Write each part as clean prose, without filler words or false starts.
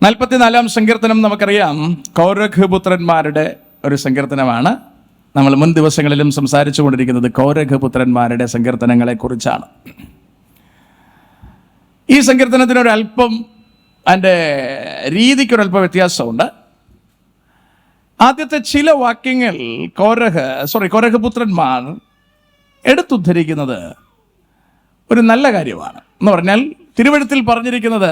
44-ാം സങ്കീർത്തനം നമുക്കറിയാം, കോരഹ് പുത്രന്മാരുടെ ഒരു സങ്കീർത്തനമാണ്. നമ്മൾ മുൻ ദിവസങ്ങളിലും സംസാരിച്ചു കൊണ്ടിരിക്കുന്നത് കോരഹ് പുത്രന്മാരുടെ സങ്കീർത്തനങ്ങളെ കുറിച്ചാണ്. ഈ സങ്കീർത്തനത്തിനൊരല്പം അതിൻ്റെ രീതിക്കൊരല്പം വ്യത്യാസമുണ്ട്. ആദ്യത്തെ ചില വാക്യങ്ങൾ കോരഹ് പുത്രന്മാർ എടുത്തുദ്ധരിക്കുന്നത് ഒരു നല്ല കാര്യമാണ്. എന്ന് പറഞ്ഞാൽ തിരുവെഴുത്തിൽ പറഞ്ഞിരിക്കുന്നത്,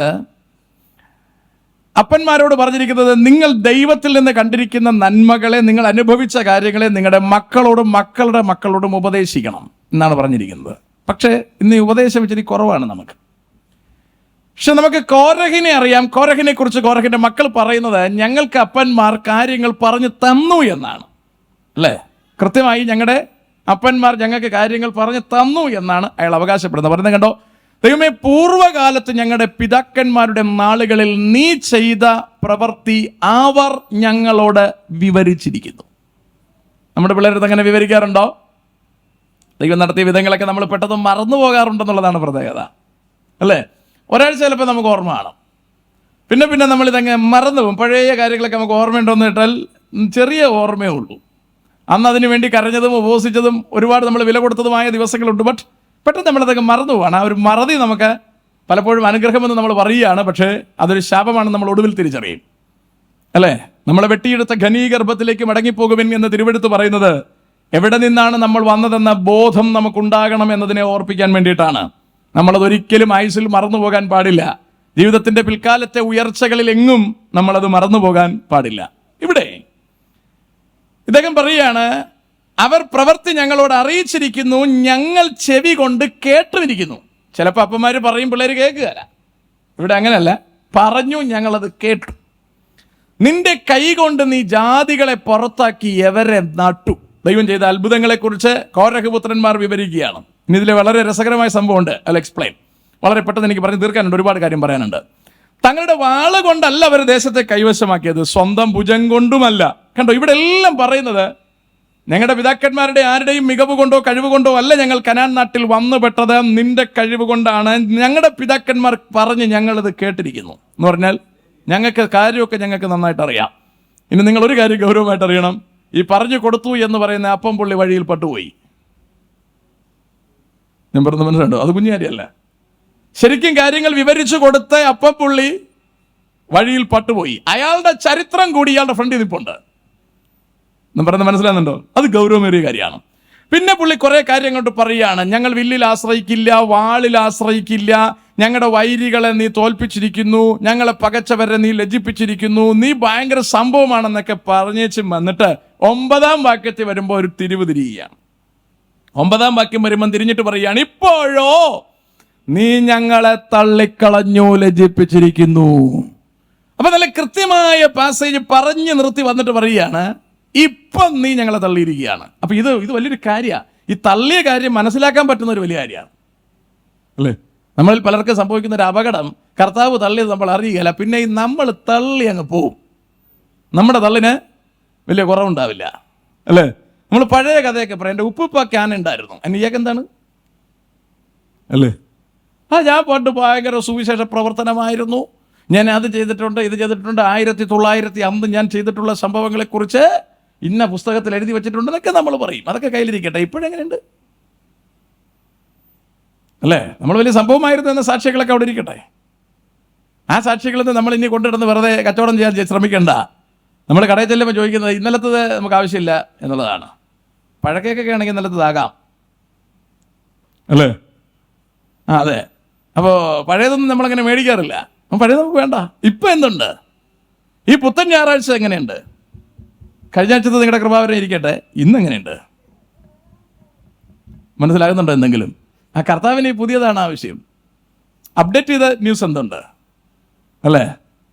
അപ്പന്മാരോട് പറഞ്ഞിരിക്കുന്നത്, നിങ്ങൾ ദൈവത്തിൽ നിന്ന് കണ്ടിരിക്കുന്ന നന്മകളെ, നിങ്ങൾ അനുഭവിച്ച കാര്യങ്ങളെ നിങ്ങളുടെ മക്കളോടും മക്കളുടെ മക്കളോടും ഉപദേശിക്കണം എന്നാണ് പറഞ്ഞിരിക്കുന്നത്. പക്ഷേ ഇന്ന് ഈ ഉപദേശം ഇച്ചിരി കുറവാണ് നമുക്ക്. പക്ഷെ നമുക്ക് കോരഹിനെ അറിയാം. കോരഹിനെ കുറിച്ച് കോരഹിന്റെ മക്കൾ പറയുന്നത്, ഞങ്ങൾക്ക് അപ്പന്മാർ കാര്യങ്ങൾ പറഞ്ഞു തന്നു എന്നാണ്. അല്ലേ? കൃത്യമായി ഞങ്ങളുടെ അപ്പന്മാർ ഞങ്ങൾക്ക് കാര്യങ്ങൾ പറഞ്ഞു തന്നു എന്നാണ് അയാൾ അവകാശപ്പെടുന്നത്. പറയുന്നത് കണ്ടോ, ദൈവമേ, പൂർവ്വകാലത്ത് ഞങ്ങളുടെ പിതാക്കന്മാരുടെ നാളുകളിൽ നീ ചെയ്ത പ്രവൃത്തി അവർ ഞങ്ങളോട് വിവരിച്ചിരിക്കുന്നു. നമ്മുടെ പിള്ളേരത് അങ്ങനെ വിവരിക്കാറുണ്ടോ? ദൈവം നടത്തിയ വിധങ്ങളൊക്കെ നമ്മൾ പെട്ടെന്ന് മറന്നു പോകാറുണ്ടെന്നുള്ളതാണ് പ്രത്യേകത. അല്ലേ? ഒരാഴ്ച ചിലപ്പോൾ നമുക്ക് ഓർമ്മ കാണും, പിന്നെ നമ്മളിതങ്ങ് മറന്നു പോകും. പഴയ കാര്യങ്ങളൊക്കെ നമുക്ക് ഓർമ്മയുണ്ടോയെന്ന് കേട്ടാൽ ചെറിയ ഓർമ്മയേ ഉള്ളൂ. അന്ന് അതിനു വേണ്ടി കരഞ്ഞതും ഉപവസിച്ചതും ഒരുപാട് നമ്മൾ വില കൊടുത്തതുമായ ദിവസങ്ങളുണ്ട്. ബട്ട് പെട്ടെന്ന് നമ്മളതൊക്കെ മറന്നു പോവാണ്. ആ ഒരു മറതി നമുക്ക് പലപ്പോഴും അനുഗ്രഹമെന്ന് നമ്മൾ പറയുകയാണ്, പക്ഷേ അതൊരു ശാപമാണെന്ന് നമ്മൾ ഒടുവിൽ തിരിച്ചറിയും. അല്ലേ? നമ്മളെ വെട്ടിയെടുത്ത ഘനീഗർഭത്തിലേക്ക് മടങ്ങിപ്പോകുവിൻ എന്ന് തിരുവെടുത്ത് പറയുന്നത് എവിടെ നിന്നാണ് നമ്മൾ വന്നതെന്ന ബോധം നമുക്കുണ്ടാകണം എന്നതിനെ ഓർപ്പിക്കാൻ വേണ്ടിയിട്ടാണ്. നമ്മളതൊരിക്കലും ആയുസ്സിൽ മറന്നു പോകാൻ പാടില്ല. ജീവിതത്തിൻ്റെ പിൽക്കാലത്തെ ഉയർച്ചകളിൽ എങ്ങും നമ്മളത് മറന്നു പോകാൻ പാടില്ല. ഇവിടെ ഇദ്ദേഹം പറയുകയാണ്, അവർ പ്രവൃത്തി ഞങ്ങളോട് അറിയിച്ചിരിക്കുന്നു, ഞങ്ങൾ ചെവി കൊണ്ട് കേട്ടുമിരിക്കുന്നു. ചിലപ്പോൾ അപ്പന്മാർ പറയും, പിള്ളേർ കേൾക്കുകയല്ല. ഇവിടെ അങ്ങനെയല്ല, പറഞ്ഞു, ഞങ്ങളത് കേട്ടു. നിന്റെ കൈ കൊണ്ട് നീ ജാതികളെ പുറത്താക്കി എവരെ നട്ടു. ദൈവം ചെയ്ത അത്ഭുതങ്ങളെക്കുറിച്ച് കോരഹ് പുത്രന്മാർ വിവരിക്കുകയാണ്. ഇനി ഇതിൽ വളരെ രസകരമായ സംഭവമുണ്ട്. I explain. വളരെ പെട്ടെന്ന് എനിക്ക് പറഞ്ഞ് തീർക്കാനുണ്ട്, ഒരുപാട് കാര്യം പറയാനുണ്ട്. തങ്ങളുടെ വാള് കൊണ്ടല്ല അവർ ദേശത്തെ കൈവശമാക്കിയത്, സ്വന്തം ഭുജം കൊണ്ടുമല്ല. കണ്ടോ, ഇവിടെ എല്ലാം പറയുന്നത് ഞങ്ങളുടെ പിതാക്കന്മാരുടെ ആരുടെയും മികവ് കൊണ്ടോ കഴിവ് കൊണ്ടോ അല്ല ഞങ്ങൾ കനാൻ നാട്ടിൽ വന്നുപെട്ടത്, നിന്റെ കഴിവ് കൊണ്ടാണ്. ഞങ്ങളുടെ പിതാക്കന്മാർ പറഞ്ഞ് ഞങ്ങളിത് കേട്ടിരിക്കുന്നു എന്ന് പറഞ്ഞാൽ ഞങ്ങൾക്ക് കാര്യമൊക്കെ ഞങ്ങൾക്ക് നന്നായിട്ട് അറിയാം. ഇനി നിങ്ങൾ ഒരു കാര്യം ഗൗരവമായിട്ട് അറിയണം, ഈ പറഞ്ഞു കൊടുത്തു എന്ന് പറയുന്ന അപ്പം പുള്ളി വഴിയിൽ പട്ടുപോയി. ഞാൻ പറഞ്ഞത് മനസ്സിലുണ്ടോ? അത് കുഞ്ഞു കാര്യമല്ല. ശരിക്കും കാര്യങ്ങൾ വിവരിച്ചു കൊടുത്ത അപ്പം പുള്ളി വഴിയിൽ പട്ടുപോയി. അയാളുടെ ചരിത്രം കൂടി ഇയാളുടെ ഫ്രണ്ടിൽ നിൽപ്പുണ്ട്. പറയുന്നത് മനസ്സിലാകുന്നുണ്ടോ? അത് ഗൗരവമേറിയ കാര്യമാണ്. പിന്നെ പുള്ളി കുറെ കാര്യങ്ങൾ പറയുകയാണ്, ഞങ്ങൾ വില്ലിൽ ആശ്രയിക്കില്ല, വാളിൽ ആശ്രയിക്കില്ല, ഞങ്ങളുടെ വൈരികളെ നീ തോൽപ്പിച്ചിരിക്കുന്നു, ഞങ്ങളെ പകച്ചവരെ നീ ലജ്ജിപ്പിച്ചിരിക്കുന്നു, നീ ഭയങ്കര സംഭവമാണെന്നൊക്കെ പറഞ്ഞേച്ചും വന്നിട്ട് 9-ാം വാക്യത്തിൽ വരുമ്പോൾ ഒരു തിരിവ് തിരിയുകയാണ്. 9-ാം വാക്യം വരുമ്പം തിരിഞ്ഞിട്ട് പറയുകയാണ്, ഇപ്പോഴോ നീ ഞങ്ങളെ തള്ളിക്കളഞ്ഞു, ലജ്ജിപ്പിച്ചിരിക്കുന്നു. അപ്പൊ നല്ല കൃത്യമായ പാസേജ് പറഞ്ഞു നിർത്തി വന്നിട്ട് പറയുകയാണ്, ഇപ്പം നീ ഞങ്ങളെ തള്ളിയിരിക്കുകയാണ്. അപ്പൊ ഇത് വലിയൊരു കാര്യമാണ്. ഈ തള്ളിയ കാര്യം മനസ്സിലാക്കാൻ പറ്റുന്ന ഒരു വലിയ കാര്യമാണ്. അല്ലേ? നമ്മളിൽ പലർക്ക് സംഭവിക്കുന്ന ഒരു അപകടം, കർത്താവ് തള്ളിയത് നമ്മൾ അറിയുകയില്ല, പിന്നെ നമ്മൾ തള്ളി അങ്ങ് പോവും. നമ്മുടെ തള്ളിന് വലിയ കുറവുണ്ടാവില്ല. അല്ലേ? നമ്മൾ പഴയ കഥയൊക്കെ പറയാം, എൻ്റെ ഉപ്പുപ്പ ക്യാൻ ഉണ്ടായിരുന്നു, ഇയാൾക്ക് എന്താണ്? അല്ലേ? ഞാൻ പണ്ട് ഭയങ്കര സുവിശേഷ പ്രവർത്തനമായിരുന്നു, ഞാൻ അത് ചെയ്തിട്ടുണ്ട്, ഇത് ചെയ്തിട്ടുണ്ട്, 1900 അന്ന് ഞാൻ ചെയ്തിട്ടുള്ള സംഭവങ്ങളെക്കുറിച്ച് ഇന്ന പുസ്തകത്തിൽ എഴുതി വെച്ചിട്ടുണ്ടെന്നൊക്കെ നമ്മൾ പറയും. അതൊക്കെ കയ്യിലിരിക്കട്ടെ. ഇപ്പോഴെങ്ങനെയുണ്ട്? അല്ലേ? നമ്മൾ വലിയ സംഭവമായിരുന്നു എന്ന സാക്ഷികളൊക്കെ അവിടെ ഇരിക്കട്ടെ. ആ സാക്ഷികളിൽ നിന്ന് നമ്മൾ ഇനി കൊണ്ടിടുന്ന് വെറുതെ കച്ചവടം ചെയ്യാൻ ശ്രമിക്കണ്ട. നമ്മൾ കടയിൽ ചെല്ലുമ്പോൾ ചോദിക്കുന്നത് ഇന്നലത്തത് നമുക്ക് ആവശ്യമില്ല എന്നുള്ളതാണ്. പഴക്കൊക്കെ ആണെങ്കിൽ ഇന്നലത്തതാകാം. അല്ലേ? അതെ. അപ്പോൾ പഴയതൊന്നും നമ്മളങ്ങനെ മേടിക്കാറില്ല. പഴയത് നമുക്ക് വേണ്ട. ഇപ്പം എന്തുണ്ട്? ഈ പുത്തൻ ഞായറാഴ്ച എങ്ങനെയുണ്ട്? കഴിഞ്ഞ ആഴ്ചത്തെ നിങ്ങളുടെ കൃപാവരം ഇരിക്കട്ടെ, ഇന്നെങ്ങനെയുണ്ട്? മനസ്സിലാകുന്നുണ്ടോ എന്തെങ്കിലും? ആ കർത്താവിന് ഈ പുതിയതാണ് ആവശ്യം. അപ്ഡേറ്റ് ചെയ്ത ന്യൂസ് എന്തുണ്ട്? അല്ലേ?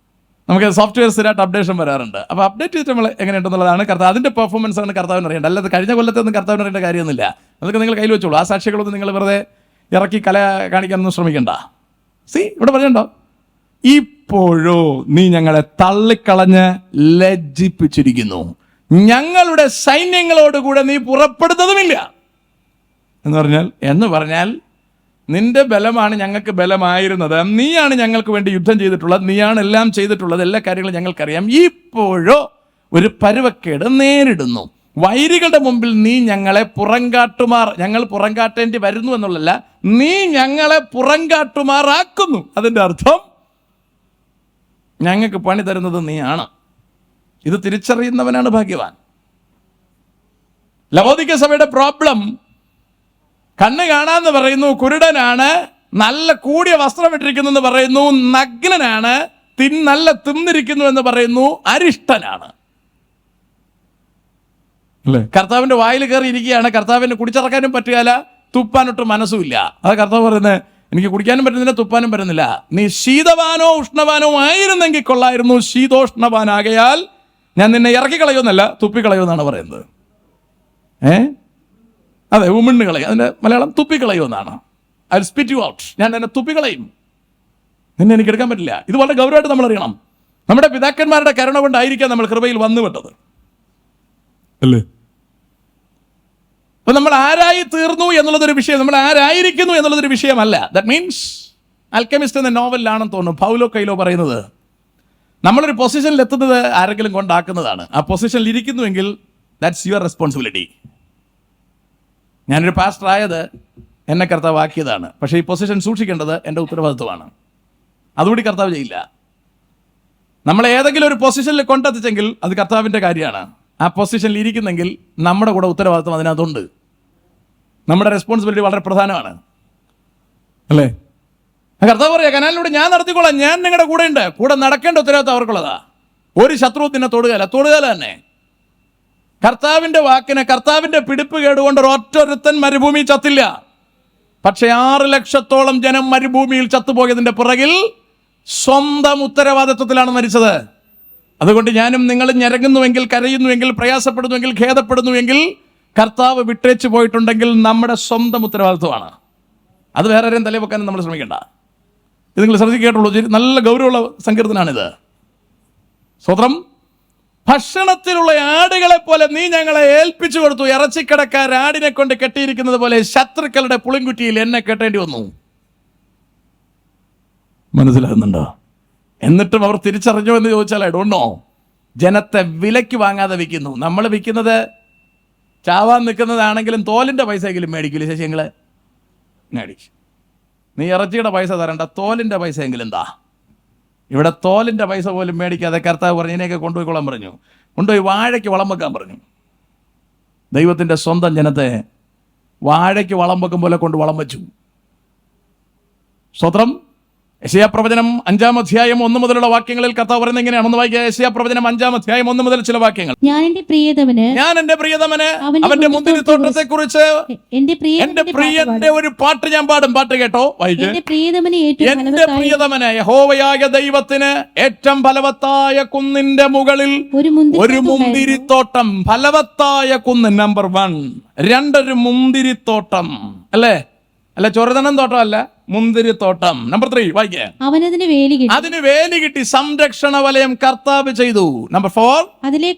നമുക്ക് സോഫ്റ്റ്വെയർ സ്ഥിരമായിട്ട് അപ്ഡേഷൻ വരാറുണ്ട്. അപ്പോൾ അപ്ഡേറ്റ് ചെയ്തിട്ട് നമ്മൾ എങ്ങനെയുണ്ടെന്നുള്ളതാണ് കർത്താവ്. അതിൻ്റെ പെർഫോമൻസ് ആണ് കർത്താവിന് അറിയേണ്ടത്. അല്ലാതെ കഴിഞ്ഞ കൊല്ലത്തൊന്നും കർത്താവിന് അറിയേണ്ട കാര്യമൊന്നുമില്ല. അതൊക്കെ നിങ്ങൾ കയ്യിൽ വെച്ചോളൂ. ആ സാക്ഷികളൊന്നും നിങ്ങൾ വെറുതെ ഇറക്കി കല കാണിക്കാനൊന്നും ശ്രമിക്കണ്ട. ഇവിടെ പറഞ്ഞോ, ഇപ്പോഴോ നീ ഞങ്ങളെ തള്ളിക്കളഞ്ഞ് ലജ്ജിപ്പിച്ചിരിക്കുന്നു, ഞങ്ങളുടെ സൈന്യങ്ങളോടുകൂടെ നീ പുറപ്പെടുന്നതുമില്ല എന്ന് പറഞ്ഞാൽ നിന്റെ ബലമാണ് ഞങ്ങൾക്ക് ബലമായിരുന്നത്, നീയാണ് ഞങ്ങൾക്ക് വേണ്ടി യുദ്ധം ചെയ്തിട്ടുള്ളത്, നീയാണ് എല്ലാം ചെയ്തിട്ടുള്ളത്, എല്ലാ കാര്യങ്ങളും ഞങ്ങൾക്കറിയാം. ഇപ്പോഴോ ഒരു പരുവക്കേട് നേരിടുന്നു. വൈരികളുടെ മുമ്പിൽ നീ ഞങ്ങളെ ഞങ്ങൾ പുറങ്കാട്ടേണ്ടി വരുന്നു എന്നുള്ളതല്ല, നീ ഞങ്ങളെ പുറങ്കാട്ടുമാറാക്കുന്നു. അതിൻ്റെ അർത്ഥം ഞങ്ങൾക്ക് പണി തരുന്നത് നീയാണ്. ഇത് തിരിച്ചറിയുന്നവനാണ് ഭാഗ്യവാൻ. ലവോദിക്ക സഭയുടെ പ്രോബ്ലം, കണ്ണ് കാണാന്ന് പറയുന്നു, കുരുടനാണ്, നല്ല കൂടിയ വസ്ത്രം ഇട്ടിരിക്കുന്നു എന്ന് പറയുന്നു, നഗ്നനാണ്, നല്ല തിന്നിരിക്കുന്നു എന്ന് പറയുന്നു, അരിഷ്ടനാണ്. അല്ലേ? കർത്താവിന്റെ വായിൽ കയറി ഇരിക്കുകയാണ്, കർത്താവിന് കുടിച്ചിറക്കാനും പറ്റുകയില്ല, തുപ്പാനൊട്ടും മനസ്സുമില്ല. അത് കർത്താവ് പറയുന്നത്, എനിക്ക് കുടിക്കാനും പറ്റുന്നില്ല, തുപ്പാനും പറ്റുന്നില്ല. നീ ശീതവാനോ ഉഷ്ണവാനോ ആയിരുന്നെങ്കിൽ കൊള്ളായിരുന്നു, ശീതോഷ്ണവാനാകയാൽ ഞാൻ നിന്നെ ഇറക്കിക്കളയുമെന്നല്ല, തുപ്പിക്കളയുമെന്നാണ് പറയുന്നത്. അതെ, ഉമിണ്ണ് കളയും. അതിന്റെ മലയാളം തുപ്പിക്കളയുമെന്നാണ്. I will spit you out. ഞാൻ എന്നെ തുപ്പിക്കളയും, നിന്നെ എനിക്ക് എടുക്കാൻ പറ്റില്ല. ഇത് വളരെ ഗൗരവമായിട്ട് നമ്മൾ അറിയണം. നമ്മുടെ പിതാക്കന്മാരുടെ കരുണ കൊണ്ടായിരിക്കാം നമ്മൾ കൃപയിൽ വന്നുവിട്ടത്, അല്ലേ? അപ്പൊ നമ്മൾ ആരായി തീർന്നു എന്നുള്ളതൊരു വിഷയം, നമ്മൾ ആരായിരിക്കുന്നു എന്നുള്ളതൊരു വിഷയമല്ല. ദാറ്റ് മീൻസ് ആൽക്കെമിസ്റ്റ് എന്ന നോവലിലാണെന്ന് തോന്നുന്നു പൗലോ കൈലോ പറയുന്നത്, നമ്മളൊരു പൊസിഷനിൽ എത്തുന്നത് ആരെങ്കിലും കൊണ്ടാക്കുന്നതാണ്. ആ പൊസിഷനിൽ ഇരിക്കുന്നുവെങ്കിൽ ദാറ്റ്സ് യുവർ റെസ്പോൺസിബിലിറ്റി. ഞാനൊരു പാസ്റ്റർ ആയത് എന്നെ കർത്താവ് ആക്കിയതാണ്, പക്ഷേ ഈ പൊസിഷൻ സൂക്ഷിക്കേണ്ടത് എൻ്റെ ഉത്തരവാദിത്വമാണ്. അതുകൂടി കർത്താവ് ചെയ്യില്ല. നമ്മളെ ഏതെങ്കിലും ഒരു പൊസിഷനിൽ കൊണ്ടെത്തിച്ചെങ്കിൽ അത് കർത്താവിൻ്റെ കാര്യമാണ്. ആ പൊസിഷനിൽ ഇരിക്കുന്നെങ്കിൽ നമ്മുടെ കൂടെ ഉത്തരവാദിത്വം അതിനകത്തുണ്ട്. നമ്മുടെ റെസ്പോൺസിബിലിറ്റി വളരെ പ്രധാനമാണ്, അല്ലേ? കർത്താവ് പറയാ, കനാലിലൂടെ ഞാൻ നടത്തിക്കോളാം, ഞാൻ നിങ്ങളുടെ കൂടെ ഉണ്ട്. കൂടെ നടക്കേണ്ട ഉത്തരവാദിത്വം അവർക്കുള്ളതാ. ഒരു ശത്രു നിന്നെ തൊടുകയില്ല തന്നെ. കർത്താവിന്റെ വാക്കിന്, കർത്താവിന്റെ പിടിപ്പ് കേടുകൊണ്ട് ഒരൊറ്റൊരുത്തൻ മരുഭൂമി ചത്തില്ല. പക്ഷെ 6 ലക്ഷത്തോളം ജനം മരുഭൂമിയിൽ ചത്തുപോയതിന്റെ പുറകിൽ സ്വന്തം ഉത്തരവാദിത്വത്തിലാണ് മരിച്ചത്. അതുകൊണ്ട് ഞാനും നിങ്ങളും ഞരങ്ങുന്നുവെങ്കിൽ, കരയുന്നുവെങ്കിൽ, പ്രയാസപ്പെടുന്നുവെങ്കിൽ, ഖേദപ്പെടുന്നുവെങ്കിൽ, കർത്താവ് വിട്ടേച്ചു പോയിട്ടുണ്ടെങ്കിൽ നമ്മുടെ സ്വന്തം ഉത്തരവാദിത്വമാണ്. അത് വേറെ ആരെയും തലവെക്കാനും നമ്മൾ ശ്രമിക്കേണ്ട. ഇത് നിങ്ങൾ ശ്രദ്ധിക്കേട്ടുള്ളൂ. നല്ല ഗൗരവമുള്ള സങ്കീർത്തനാണിത്. സ്വതന്ത്രം. ഭക്ഷണത്തിലുള്ള ആടുകളെ പോലെ നീ ഞങ്ങളെ ഏൽപ്പിച്ചു കൊടുത്തു. ഇറച്ചിക്കടക്കാർ ആടിനെ കൊണ്ട് കെട്ടിയിരിക്കുന്നത് പോലെ ശത്രുക്കളുടെ പുളിങ്കുറ്റിയിൽ എന്നെ കെട്ടേണ്ടി വന്നു. മനസ്സിലാകുന്നുണ്ടോ? എന്നിട്ടും അവർ തിരിച്ചറിഞ്ഞോ എന്ന് ചോദിച്ചാൽ ഐ ഡോണ്ട് നോ. ജനത്തെ വിലയ്ക്ക് വാങ്ങാതെ വിൽക്കുന്നു. നമ്മൾ വിൽക്കുന്നത് ചാവാൻ നിൽക്കുന്നതാണെങ്കിലും തോലിൻ്റെ പൈസയെങ്കിലും മേടിക്കില്ല. ശശിങ്ങളെ മേടിക്കും. നീ ഇറച്ചിയുടെ പൈസ തരണ്ട, തോലിൻ്റെ പൈസ എങ്കിലും എന്താ. ഇവിടെ തോലിൻ്റെ പൈസ പോലും മേടിക്കാതെ കർത്താവ് പറഞ്ഞു, ഇതിനെയൊക്കെ കൊണ്ടുപോയിക്കൊള്ളാൻ പറഞ്ഞു. കൊണ്ടുപോയി വാഴയ്ക്ക് വളം വെക്കാൻ പറഞ്ഞു. ദൈവത്തിൻ്റെ സ്വന്തം ജനത്തെ വാഴയ്ക്ക് വളം വെക്കും പോലെ കൊണ്ട് വളം വെച്ചു. സ്തോത്രം. യെശയ്യാ പ്രവചനം 5-ാം അധ്യായം 1 മുതലുള്ള വാക്യങ്ങളിൽ കർത്താവ് പറയുന്നത് എങ്ങനെയാണെന്ന് വായിക്കുക. യെശയ്യാ പ്രവചനം 5-ാം അധ്യായം 1 മുതൽ ചില വാക്യങ്ങൾ. ഞാൻ എന്റെ പ്രിയതമന് അവന്റെ മുന്തിരിത്തോട്ടത്തെ കുറിച്ച് എന്റെ പ്രിയന്റെ ഒരു പാട്ട് ഞാൻ പാടും. പാട്ട് കേട്ടോ, വായിക്കേ. എന്റെ പ്രിയതമന്, യഹോവയായ ദൈവത്തിന് ഏറ്റവും ഫലവത്തായ കുന്നിന്റെ മുകളിൽ ഒരു മുന്തിരിത്തോട്ടം. ഫലവത്തായ കുന്ന് നമ്പർ 1. 2 ഒരു മുന്തിരിത്തോട്ടം, അല്ലേ? അല്ല, ചൊറുതനം തോട്ടം അല്ല, മുന്തിരിത്തോട്ടം. നമ്പർ 3 വായിക്കേ. അതിന് വേലി കിട്ടി, സംരക്ഷണ വലയം കർത്താവ് ചെയ്തു. നമ്പർ 4 അതിലെ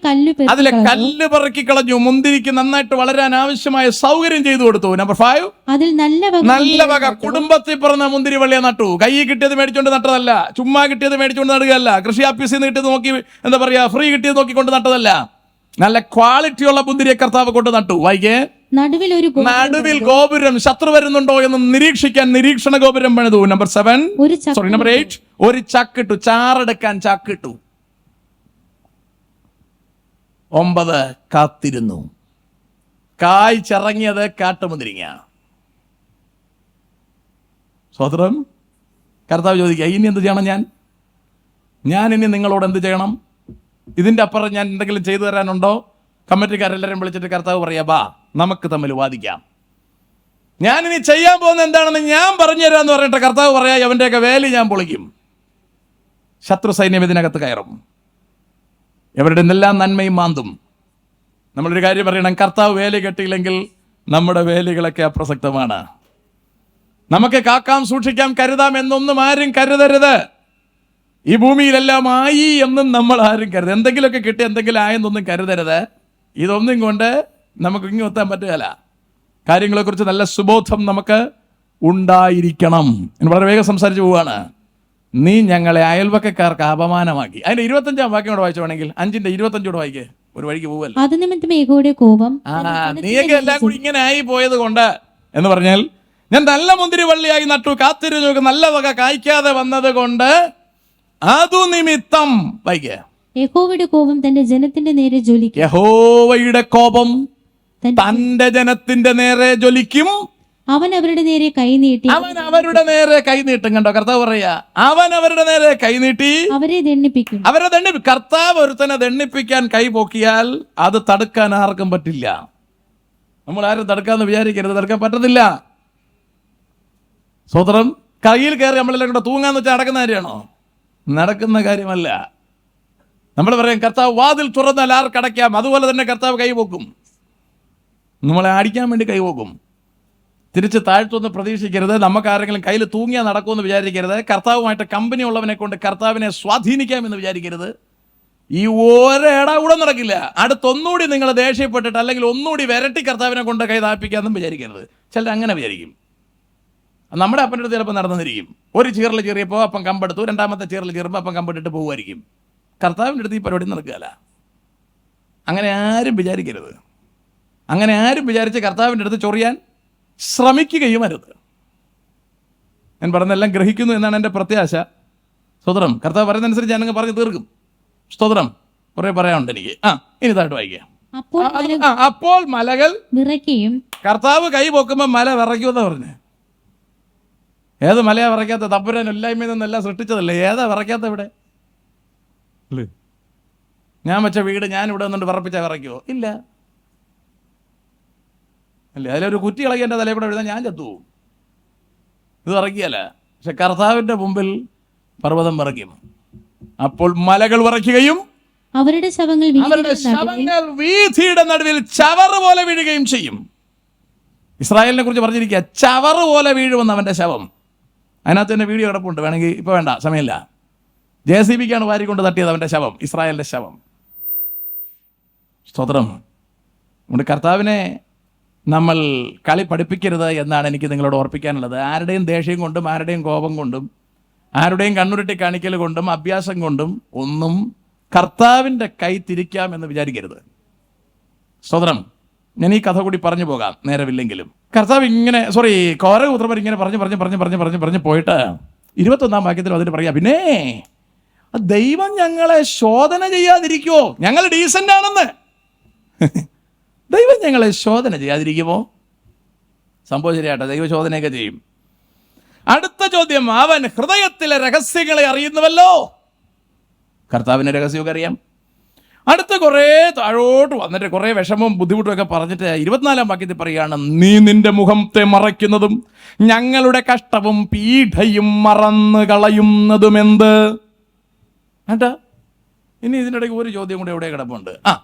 കല്ല് പറക്കി കളഞ്ഞു. മുന്തിരിക്ക് നന്നായിട്ട് വളരാൻ ആവശ്യമായ സൗകര്യം ചെയ്തു കൊടുത്തു. നമ്പർ 5 അതിൽ നല്ല വക കുടുംബത്തിൽ പിറന്ന മുന്തിരി വള്ളിയെ നട്ടു. കൈ കിട്ടിയത് മേടിച്ചുകൊണ്ട് നട്ടതല്ല, ചുമ്മാ കിട്ടിയത് മേടിച്ചുകൊണ്ട് നടുകയല്ല, കൃഷി ഓഫീസിൽ നിന്ന് കിട്ടിയത് നോക്കി, എന്താ പറയാ, ഫ്രീ കിട്ടിയത് നോക്കിക്കൊണ്ട് നട്ടതല്ല. നല്ല ക്വാളിറ്റിയുള്ള മുന്തിരിയെ കർത്താവ് കൊണ്ട് നട്ടു. വായിക്കേ. നടുവിൽ ഗോപുരം, ശത്രു വരുന്നുണ്ടോ എന്ന് നിരീക്ഷിക്കാൻ നിരീക്ഷണ ഗോപുരം പണിതു. നമ്പർ 8 ഒരു ചക്കിട്ടു, ചാറെടുക്കാൻ ചക്കിട്ടു. 9 കാത്തിരുന്നു. കായ് ചിറങ്ങിയത് കാട്ടുമുന്തിരിങ്ങ. സ്വതന്ത്രം. കർത്താവ് ചോദിക്കുക, ഇനി എന്ത് ചെയ്യണം? ഞാൻ ഇനി നിങ്ങളോട് എന്ത് ചെയ്യണം? ഇതിന്റെ അപ്പുറം ഞാൻ എന്തെങ്കിലും ചെയ്തു തരാനുണ്ടോ? കമ്മിറ്റിക്കാരെല്ലാവരും വിളിച്ചിട്ട് കർത്താവ് പറയാ, ബാ നമുക്ക് തമ്മിൽ വാദിക്കാം. ഞാനിനി ചെയ്യാൻ പോകുന്ന എന്താണെന്ന് ഞാൻ പറഞ്ഞുതരാന്ന് പറഞ്ഞിട്ട് കർത്താവ് പറയാ, അവൻ്റെയൊക്കെ വേലി ഞാൻ പൊളിക്കും. ശത്രു സൈന്യം ഇതിനകത്ത് കയറും, ഇവരുടെ എല്ലാം നന്മയും മാന്തും. നമ്മളൊരു കാര്യം പറയണം, കർത്താവ് വേലി കെട്ടിയില്ലെങ്കിൽ നമ്മുടെ വേലികളൊക്കെ അപ്രസക്തമാണ്. നമുക്ക് കാക്കാം, സൂക്ഷിക്കാം, കരുതാം എന്നൊന്നും ആരും കരുതരുത്. ഈ ഭൂമിയിലെല്ലാം ആയി എന്നും നമ്മൾ ആരും കരുത്. എന്തെങ്കിലുമൊക്കെ കിട്ടി, എന്തെങ്കിലും ആയെന്നൊന്നും കരുതരുത്. ഇതൊന്നും കൊണ്ട് നമുക്ക് ഇങ്ങ് എത്താൻ പറ്റുകയില്ല. കാര്യങ്ങളെക്കുറിച്ച് നല്ല സുബോധം നമുക്ക് ഉണ്ടായിരിക്കണം എന്ന് വളരെ വേഗം സംസാരിച്ചു പോവുകയാണ്. നീ ഞങ്ങളെ അയൽവക്കക്കാർക്ക് അപമാനമാക്കി. അതിന്റെ 25-ാം വാക്യം കൂടെ വായിച്ചു വേണമെങ്കിൽ 5:25 കൂടെ വായിക്കേ. ഒരു വഴിക്ക് പോവല്ലോ. അത് നിമിത്തം യഹോവയുടെ കോപം നീയൊക്കെ എല്ലാം കൂടി ഇങ്ങനെ ആയി പോയത് കൊണ്ട് എന്ന് പറഞ്ഞാൽ, ഞാൻ നല്ല മുന്തിരിവള്ളിയായി നട്ടു, കാത്തിരുന്നു, നല്ല വക കായ്ക്കാതെ വന്നത് കൊണ്ട് അതു നിമിത്തം വായിക്കുക. യഹോവയുടെ കോപം തന്റെ ജനത്തിന്റെ നേരെ ജ്വലിക്കും. യഹോവയുടെ കോപം തന്റെ ജനത്തിന്റെ നേരെ ജ്വലിക്കും. അവൻ അവരുടെ നേരെ കൈനീട്ടി അവൻ അവരുടെ നേരെ കൈനീട്ടും. കണ്ടോ, കർത്താവ് പറയാ, അവൻ അവരുടെ നേരെ കൈനീട്ടി അവരെ ദണ്ഡിപ്പിക്കും. കർത്താവ് ഒരുത്തനെ ദണ്ഡിപ്പിക്കാൻ കൈ പൊക്കിയാൽ അത് തടുക്കാൻ ആർക്കും പറ്റില്ല. നമ്മൾ ആരും തടുക്കാന്ന് വിചാരിക്കരുത്, തടുക്കാൻ പറ്റത്തില്ല. സ്വതന്ത്രം കയ്യിൽ കയറി നമ്മളെല്ലാം കൂടെ തൂങ്ങാന്ന് വെച്ചാൽ നടക്കുന്ന കാര്യമാണോ? നടക്കുന്ന കാര്യമല്ല. നമ്മൾ പറയും കർത്താവ് വാതിൽ തുറന്നാൽ ആർക്കടയ്ക്കാം, അതുപോലെ തന്നെ കർത്താവ് കൈ പൊക്കും. നമ്മളെ അടിക്കാൻ വേണ്ടി കൈ പൊക്കും. തിരിച്ച് താഴ്ത്തൊന്ന് പ്രതീക്ഷിക്കരുത്. നമുക്ക് ആരെങ്കിലും കയ്യിൽ തൂങ്ങിയാൽ നടക്കുമെന്ന് വിചാരിക്കരുത്. കർത്താവുമായിട്ട് കമ്പനി ഉള്ളവനെ കൊണ്ട് കർത്താവിനെ സ്വാധീനിക്കാമെന്ന് വിചാരിക്കരുത്. ഈ ഒരിട കൂടെ നടക്കില്ല. അടുത്തൊന്നുകൂടി നിങ്ങൾ ദേഷ്യപ്പെട്ടിട്ട് അല്ലെങ്കിൽ ഒന്നുകൂടി വിരട്ടി കർത്താവിനെ കൊണ്ട് കൈ താപ്പിക്കാമെന്നും വിചാരിക്കരുത്. ചിലർ അങ്ങനെ വിചാരിക്കും. നമ്മുടെ അപ്പൻ്റെ അടുത്ത് ചിലപ്പോൾ നടന്നിരിക്കും. ഒരു ചീറൽ ചീറിയപ്പോൾ അപ്പം കമ്പെടുത്തു, രണ്ടാമത്തെ ചീറൽ ചീറുമ്പോൾ അപ്പം കമ്പിട്ടിട്ട് പോകുമായിരിക്കും. കർത്താവിൻ്റെ അടുത്ത് ഈ പരിപാടി നടക്കുകയല്ല. അങ്ങനെ ആരും വിചാരിക്കരുത്. അങ്ങനെ ആരും വിചാരിച്ച് കർത്താവിൻ്റെ അടുത്ത് ചൊറിയാൻ ശ്രമിക്കുകയും അരുത്. ഞാൻ പറഞ്ഞെല്ലാം ഗ്രഹിക്കുന്നു എന്നാണ് എൻ്റെ പ്രത്യാശ. സ്തോത്രം. കർത്താവ് പറയുന്നതനുസരിച്ച് ഞാനങ്ങ് പറഞ്ഞ് തീർക്കും. സ്തോത്രം. കുറേ പറയാനുണ്ട് എനിക്ക്. ഇനി താഴ്ത്ത് വായിക്കാം. അപ്പോൾ മലകൾ വിറയ്ക്കുകയും. കർത്താവ് കൈ പൊക്കുമ്പോൾ മല വിറയ്ക്കുമെന്നാ പറഞ്ഞേ. ഏത് മലയാ വിറയ്ക്കാത്ത? തമ്പുരാൻ എല്ലായ്മയിൽ നിന്നെല്ലാം സൃഷ്ടിച്ചതല്ലേ. ഏതാ വിറയ്ക്കാത്ത ഇവിടെ? ഞാൻ വെച്ച വീട് ഞാൻ ഇവിടെ നിന്നുകൊണ്ട് വിറപ്പിച്ചാൽ വിറയ്ക്കുമോ? ഇല്ല. അല്ലേ, അതിലൊരു കുറ്റി ഇളകി എൻ്റെ തലയിൽ കൂടെ എഴുതാൻ ഞാൻ ചത്തുപോകും. ഇത് വിറയ്ക്കുകയല്ല. പക്ഷെ കർത്താവിൻ്റെ മുമ്പിൽ പർവ്വതം വിറയ്ക്കും. അപ്പോൾ മലകൾ വിറയ്ക്കുകയും അവരുടെ ശവങ്ങൾ വീഥിയുടെ നടുവിൽ ചവറ് പോലെ വീഴുകയും ചെയ്യും. ഇസ്രായേലിനെ കുറിച്ച് പറഞ്ഞിരിക്കുക, ചവറ് പോലെ വീഴുമെന്ന് അവൻ്റെ ശവം. അതിനകത്ത് തന്നെ വീഡിയോ കിടപ്പുണ്ട്, വേണമെങ്കിൽ ഇപ്പോൾ വേണ്ട, സമയമില്ല. JCBക്കാണ് വാരിക്കൊണ്ട് തട്ടിയത് അവൻ്റെ ശവം, ഇസ്രായേലിൻ്റെ ശവം. സ്തോത്രം. നമ്മുടെ കർത്താവിനെ നമ്മൾ കളി പഠിപ്പിക്കരുത് എന്നാണ് എനിക്ക് നിങ്ങളോട് ഓർപ്പിക്കാനുള്ളത്. ആരുടെയും ദേഷ്യം കൊണ്ടും ആരുടെയും കോപം കൊണ്ടും ആരുടെയും കണ്ണുരുട്ടി കാണിക്കൽ കൊണ്ടും അഭ്യാസം കൊണ്ടും ഒന്നും കർത്താവിൻ്റെ കൈ തിരിക്കാമെന്ന് വിചാരിക്കരുത്. സ്തോത്രം. ഞാൻ ഈ കഥ കൂടി പറഞ്ഞു പോകാം നേരമില്ലെങ്കിലും. കർത്താവ് ഇങ്ങനെ കോരക പുത്രന്മാർ ഇങ്ങനെ പറഞ്ഞു പോയിട്ട് 21-ാം വാക്യത്തിൽ അതിന് പറയാം, പിന്നെ ദൈവം ഞങ്ങളെ ശോധന ചെയ്യാതിരിക്കുമോ? ഞങ്ങൾ ഡീസൻ്റ് ആണെന്ന്. ദൈവം ഞങ്ങളെ ശോധന ചെയ്യാതിരിക്കുമോ? സംഭവം ശരിയാട്ടെ, ദൈവശോധനയൊക്കെ ചെയ്യും. അടുത്ത ചോദ്യം, അവൻ ഹൃദയത്തിലെ രഹസ്യങ്ങളെ അറിയുന്നുവല്ലോ. കർത്താവിൻ്റെ രഹസ്യമൊക്കെ അറിയാം. അടുത്ത കുറേ താഴോട്ട് വന്നിട്ട് കുറേ വിഷമവും ബുദ്ധിമുട്ടും ഒക്കെ പറഞ്ഞിട്ട് 24-ാം വാക്യത്തിൽ പറയുകയാണ്, നീ നിന്റെ മുഖത്തെ മറയ്ക്കുന്നതും ഞങ്ങളുടെ കഷ്ടവും പീഡയും മറന്നു കളയുന്നതുമെന്ത്? കേട്ടാ, ഇനി ഇതിനിടയ്ക്ക് ഒരു ചോദ്യം കൂടെ എവിടെ കിടപ്പുണ്ട്.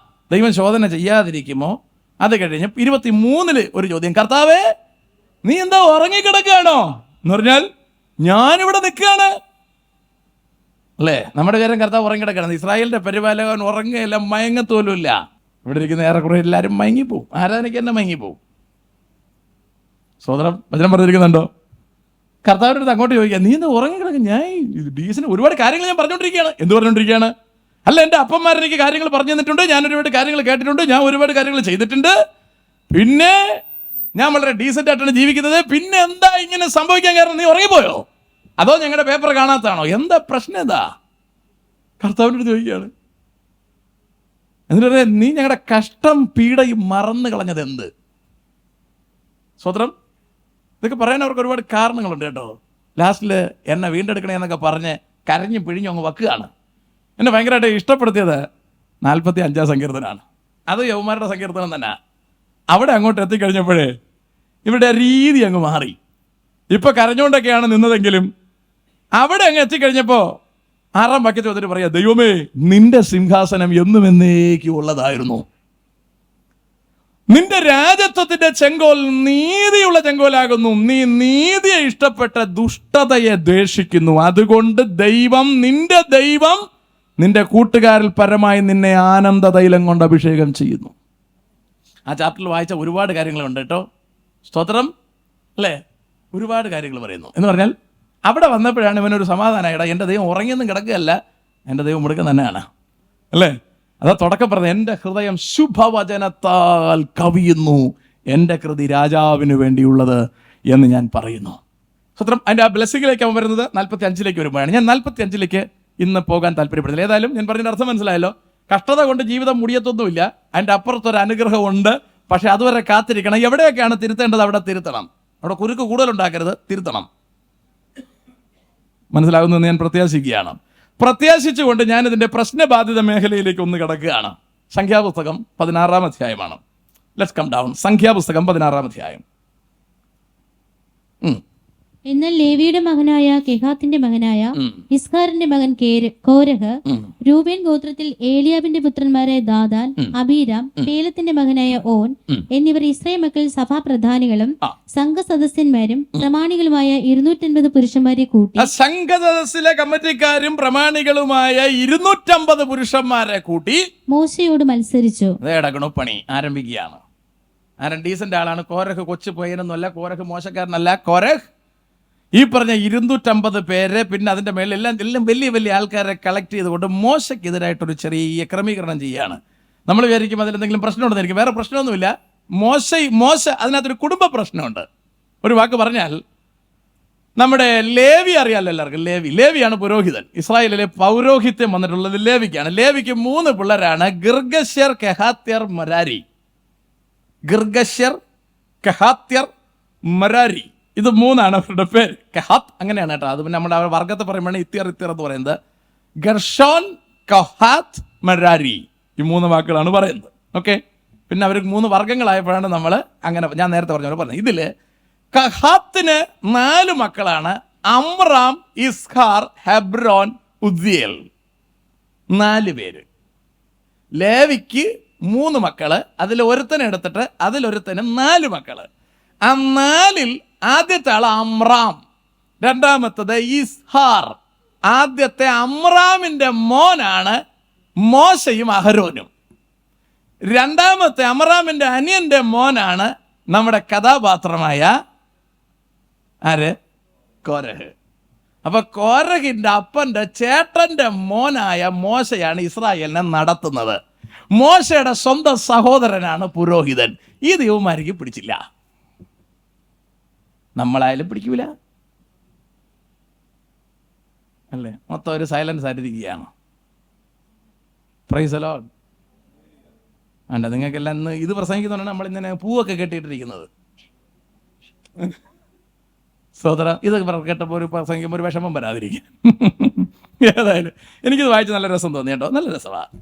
ദൈവം ശോധന ചെയ്യാതിരിക്കുമോ? അത് കഴിഞ്ഞ് 23-ൽ ഒരു ചോദ്യം, കർത്താവേ നീ എന്താ ഉറങ്ങിക്കിടക്കുകയാണോ എന്ന് പറഞ്ഞാൽ ഞാനിവിടെ നിൽക്കുകയാണ്. അല്ലേ, നമ്മുടെ കാര്യം കർത്താവ് ഉറങ്ങിക്കിടക്കണം. ഇസ്രായേലിന്റെ പരിപാലകൻ ഉറങ്ങുകയില്ല, മയങ്ങത്തോലുമില്ല. ഇവിടെ ഇരിക്കുന്ന ഏറെക്കുറെ എല്ലാവരും മയങ്ങിപ്പോവും, ആരാധനയ്ക്ക് തന്നെ മയങ്ങിപ്പോവും. സോദരം വചനം പറഞ്ഞിരിക്കുന്നുണ്ടോ? കർത്താവിൻ്റെ അടുത്ത് അങ്ങോട്ട് ചോദിക്കുക, നീ എന്താ ഉറങ്ങിക്കിടക്കുക? ഞാൻ ഡീസിന് ഒരുപാട് കാര്യങ്ങൾ ഞാൻ പറഞ്ഞുകൊണ്ടിരിക്കുകയാണ്. എന്ത് പറഞ്ഞുകൊണ്ടിരിക്കുകയാണ്? അല്ല, എൻ്റെ അപ്പന്മാരെനിക്ക് കാര്യങ്ങൾ പറഞ്ഞു തന്നിട്ടുണ്ട്, ഞാൻ ഒരുപാട് കാര്യങ്ങൾ കേട്ടിട്ടുണ്ട്, ഞാൻ ഒരുപാട് കാര്യങ്ങൾ ചെയ്തിട്ടുണ്ട്, പിന്നെ ഞാൻ വളരെ ഡീസൻ്റ് ആയിട്ടാണ് ജീവിക്കുന്നത്, പിന്നെ എന്താ ഇങ്ങനെ സംഭവിക്കാൻ കാരണം? നീ ഉറങ്ങിപ്പോയോ? അതോ ഞങ്ങളുടെ പേപ്പർ കാണാത്തതാണോ? എന്താ പ്രശ്നം? എന്താ? കർത്താവിനോട് ചോദിക്കുകയാണ്. എന്നിട്ട് പറയാം, നീ ഞങ്ങളുടെ കഷ്ടം പീഡയും മറന്നു കളഞ്ഞത് എന്ത്? സ്വത്രം. ഇതൊക്കെ പറയാൻ അവർക്ക് ഒരുപാട് കാരണങ്ങളുണ്ട് കേട്ടോ. ലാസ്റ്റിൽ എന്നെ വീണ്ടെടുക്കണേ എന്നൊക്കെ പറഞ്ഞ് കരഞ്ഞു പിഴിഞ്ഞു അങ്ങ് വക്കുകയാണ്. എന്നെ ഭയങ്കരമായിട്ട് ഇഷ്ടപ്പെടുത്തിയത് 45-ാം സങ്കീർത്തനാണ്. അത് യൗവന്മാരുടെ സങ്കീർത്തനം തന്നെ. അവിടെ അങ്ങോട്ട് എത്തിക്കഴിഞ്ഞപ്പോഴേ ഇവിടെ രീതി അങ്ങ് മാറി. ഇപ്പൊ കരഞ്ഞുകൊണ്ടൊക്കെയാണ് നിന്നതെങ്കിലും അവിടെ അങ്ങ് എത്തിക്കഴിഞ്ഞപ്പോൾ 6-ാം വാക്യത്തിൽ വന്നിട്ട് പറയാ, ദൈവമേ നിന്റെ സിംഹാസനം എന്നും എന്നേക്കും ഉള്ളതായിരുന്നു, നിന്റെ രാജത്വത്തിന്റെ ചെങ്കോൽ നീതിയുള്ള ചെങ്കോലാകുന്നു, നീ നീതിയെ ഇഷ്ടപ്പെട്ട ദുഷ്ടതയെ ദ്വേഷിക്കുന്നു, അതുകൊണ്ട് നിന്റെ ദൈവം നിന്റെ കൂട്ടുകാരിൽ പരമായി നിന്നെ ആനന്ദ തൈലം കൊണ്ട് അഭിഷേകം ചെയ്യുന്നു. ആ ചാപ്റ്ററിൽ വായിച്ച ഒരുപാട് കാര്യങ്ങളുണ്ട് കേട്ടോ. സ്തോത്രം. അല്ലേ, ഒരുപാട് കാര്യങ്ങൾ പറയുന്നു. എന്ന് പറഞ്ഞാൽ അവിടെ വന്നപ്പോഴാണ് ഇവനൊരു സമാധാനമായിടാ, എൻ്റെ ദൈവം ഉറങ്ങിയൊന്നും കിടക്കുകയല്ല, എൻ്റെ ദൈവം മുടുക്കം തന്നെയാണ്, അല്ലേ? അതാ തുടക്കം പറഞ്ഞത്, എൻ്റെ ഹൃദയം ശുഭവചനത്താൽ കവിയുന്നു, എൻ്റെ കൃതി രാജാവിന് വേണ്ടിയുള്ളത് എന്ന് ഞാൻ പറയുന്നു. സ്വത്രം അതിൻ്റെ ആ ബ്ലെസ്സിങ്ങിലേക്ക് അവൻ വരുന്നത് 45 വരുമ്പോഴാണ്. ഞാൻ 45 ഇന്ന് പോകാൻ താല്പര്യപ്പെടുന്നില്ല. ഏതായാലും ഞാൻ പറഞ്ഞതിൻ്റെ അർത്ഥം മനസ്സിലായല്ലോ. കഷ്ടത കൊണ്ട് ജീവിതം മുടിയത്തൊന്നുമില്ല, അതിൻ്റെ അപ്പുറത്തൊരു അനുഗ്രഹമുണ്ട്. പക്ഷെ അതുവരെ കാത്തിരിക്കണം. എവിടെയൊക്കെയാണ് തിരുത്തേണ്ടത് അവിടെ തിരുത്തണം. അവിടെ കുരുക്ക് കൂടുതലുണ്ടാക്കരുത്, തിരുത്തണം. മനസ്സിലാകുന്നതെന്ന് ഞാൻ പ്രത്യാശിക്കുകയാണ്. പ്രത്യാശിച്ചുകൊണ്ട് ഞാനിതിൻ്റെ പ്രശ്നബാധിത മേഖലയിലേക്ക് ഒന്ന് കിടക്കുകയാണ്. സംഖ്യാപുസ്തകം 16-ാം അധ്യായമാണ്. Let's come down. സംഖ്യാപുസ്തകം 16-ാം അധ്യായം. എന്നാൽ ലേവിയുടെ മകനായ കെഹാത്തിന്റെ മകനായ ഇസ്ഹാറിന്റെ മകൻ കോരഹ്, രൂബേൻ ഗോത്രത്തിൽ ഏലിയാബിന്റെ പുത്രന്മാരായ ദാദാൻ, അബീരാം, പേലത്തിന്റെ മകനായ ഓൻ എന്നിവർ ഇസ്രായേൽ മക്കൾ സഭാപ്രധാനികളും സംഘസദസ്യന്മാരും പ്രമാണികളുമായ 250 പുരുഷന്മാരെ കൂട്ടി. സംഘസദസ്സിലെ കമ്മിറ്റിക്കാരും പ്രമാണികളുമായ 250 പുരുഷന്മാരെ കൂട്ടി മോശയോട് മത്സരിച്ചു. പണി ആരംഭിക്കുകയാണ്. ആരും ഡീസന്റ് ആളാണ്. കോരഹ് കൊച്ചു പയ്യനൊന്നുമല്ല, കോരഹ് മോശക്കാരനല്ല. കോരഹ് ഈ പറഞ്ഞ 250 പേരെ, പിന്നെ അതിൻ്റെ മേളിൽ എല്ലാം വലിയ വലിയ ആൾക്കാരെ കളക്ട് ചെയ്തുകൊണ്ട് മോശയ്ക്കെതിരായിട്ടൊരു ചെറിയ ക്രമീകരണം ചെയ്യുകയാണ്. നമ്മൾ വിചാരിക്കും അതിലെന്തെങ്കിലും പ്രശ്നമുണ്ടെന്നായിരിക്കും. വേറെ പ്രശ്നമൊന്നുമില്ല. മോശ അതിനകത്തൊരു കുടുംബ പ്രശ്നമുണ്ട്. ഒരു വാക്ക് പറഞ്ഞാൽ, നമ്മുടെ ലേവി അറിയാമല്ലോ എല്ലാവർക്കും. ലേവിയാണ് പുരോഹിതൻ. ഇസ്രായേലിലെ പൗരോഹിത്യം വന്നിട്ടുള്ളത് ലേവിക്കാണ്. ലേവിക്ക് 3 പിള്ളേരാണ്: ഗിർഗശ്യർ, കെഹാത്യർ, മരാരി. ഗിർഗശ്യർ, കെഹാത്യർ, മരാരി, ഇത് 3 അവരുടെ പേര്. കെഹാത്ത് അങ്ങനെയാണ് കേട്ടോ. അത് പിന്നെ നമ്മുടെ വർഗത്തെ പറയുമ്പോഴാണ് ഇത്തിയർ എന്ന് പറയുന്നത്. ഗർഷോൻ, കഹാത്ത്, മരാരി, ഈ 3 വാക്കുകളാണ് പറയുന്നത്. ഓക്കെ. പിന്നെ അവർ 3 വർഗങ്ങളായപ്പോഴാണ് നമ്മൾ അങ്ങനെ, ഞാൻ നേരത്തെ പറഞ്ഞത്. ഇതിൽ കഹാത്തിന് 4 മക്കളാണ്: അമ്രാം, ഇസ്ഹാർ, ഹെബ്രോൻ, ഉദ്യേൽ. 4 പേര്. ലേവിക്ക് 3 മക്കള്, അതിൽ ഒരുത്തനെ എടുത്തിട്ട് അതിലൊരുത്തനും 4 മക്കള്. ആ 4-ൽ ആദ്യത്തെ ആള് അമ്രാം, രണ്ടാമത്തത് ഇസ്ഹാർ. ആദ്യത്തെ അമ്രാമിന്റെ മോനാണ് മോശയും അഹരോനും. രണ്ടാമത്തെ അമ്രാമിന്റെ അനിയന്റെ മോനാണ് നമ്മുടെ കഥാപാത്രമായ ആര്? കോരഹ്. അപ്പൊ കോരഹിന്റെ അപ്പന്റെ ചേട്ടന്റെ മോനായ മോശയാണ് ഇസ്രായേലിനെ നടത്തുന്നത്. മോശയുടെ സ്വന്തം സഹോദരനാണ് പുരോഹിതൻ. ഈ ദൈവമാർക്ക് പിടിച്ചില്ല, നമ്മളായാലും പിടിക്കൂല, അല്ലേ? മൊത്തം ഒരു സൈലൻസ് ആയിട്ടിരിക്കുകയാണ്. Praise the lord. അല്ല, നിങ്ങൾക്കെല്ലാം ഇന്ന് ഇത് പ്രസംഗിക്കുന്നുണ്ടാണ് നമ്മളിങ്ങനെ പൂവൊക്കെ കെട്ടിയിട്ടിരിക്കുന്നത്. സഹോദര, ഇത് കേട്ടപ്പോൾ ഒരു പ്രസംഗിക്കുമ്പോൾ ഒരു വിഷമം വരാതിരിക്കും. ഏതായാലും എനിക്കിത് വായിച്ച് നല്ല രസം തോന്നി കേട്ടോ. നല്ല രസമാണ്.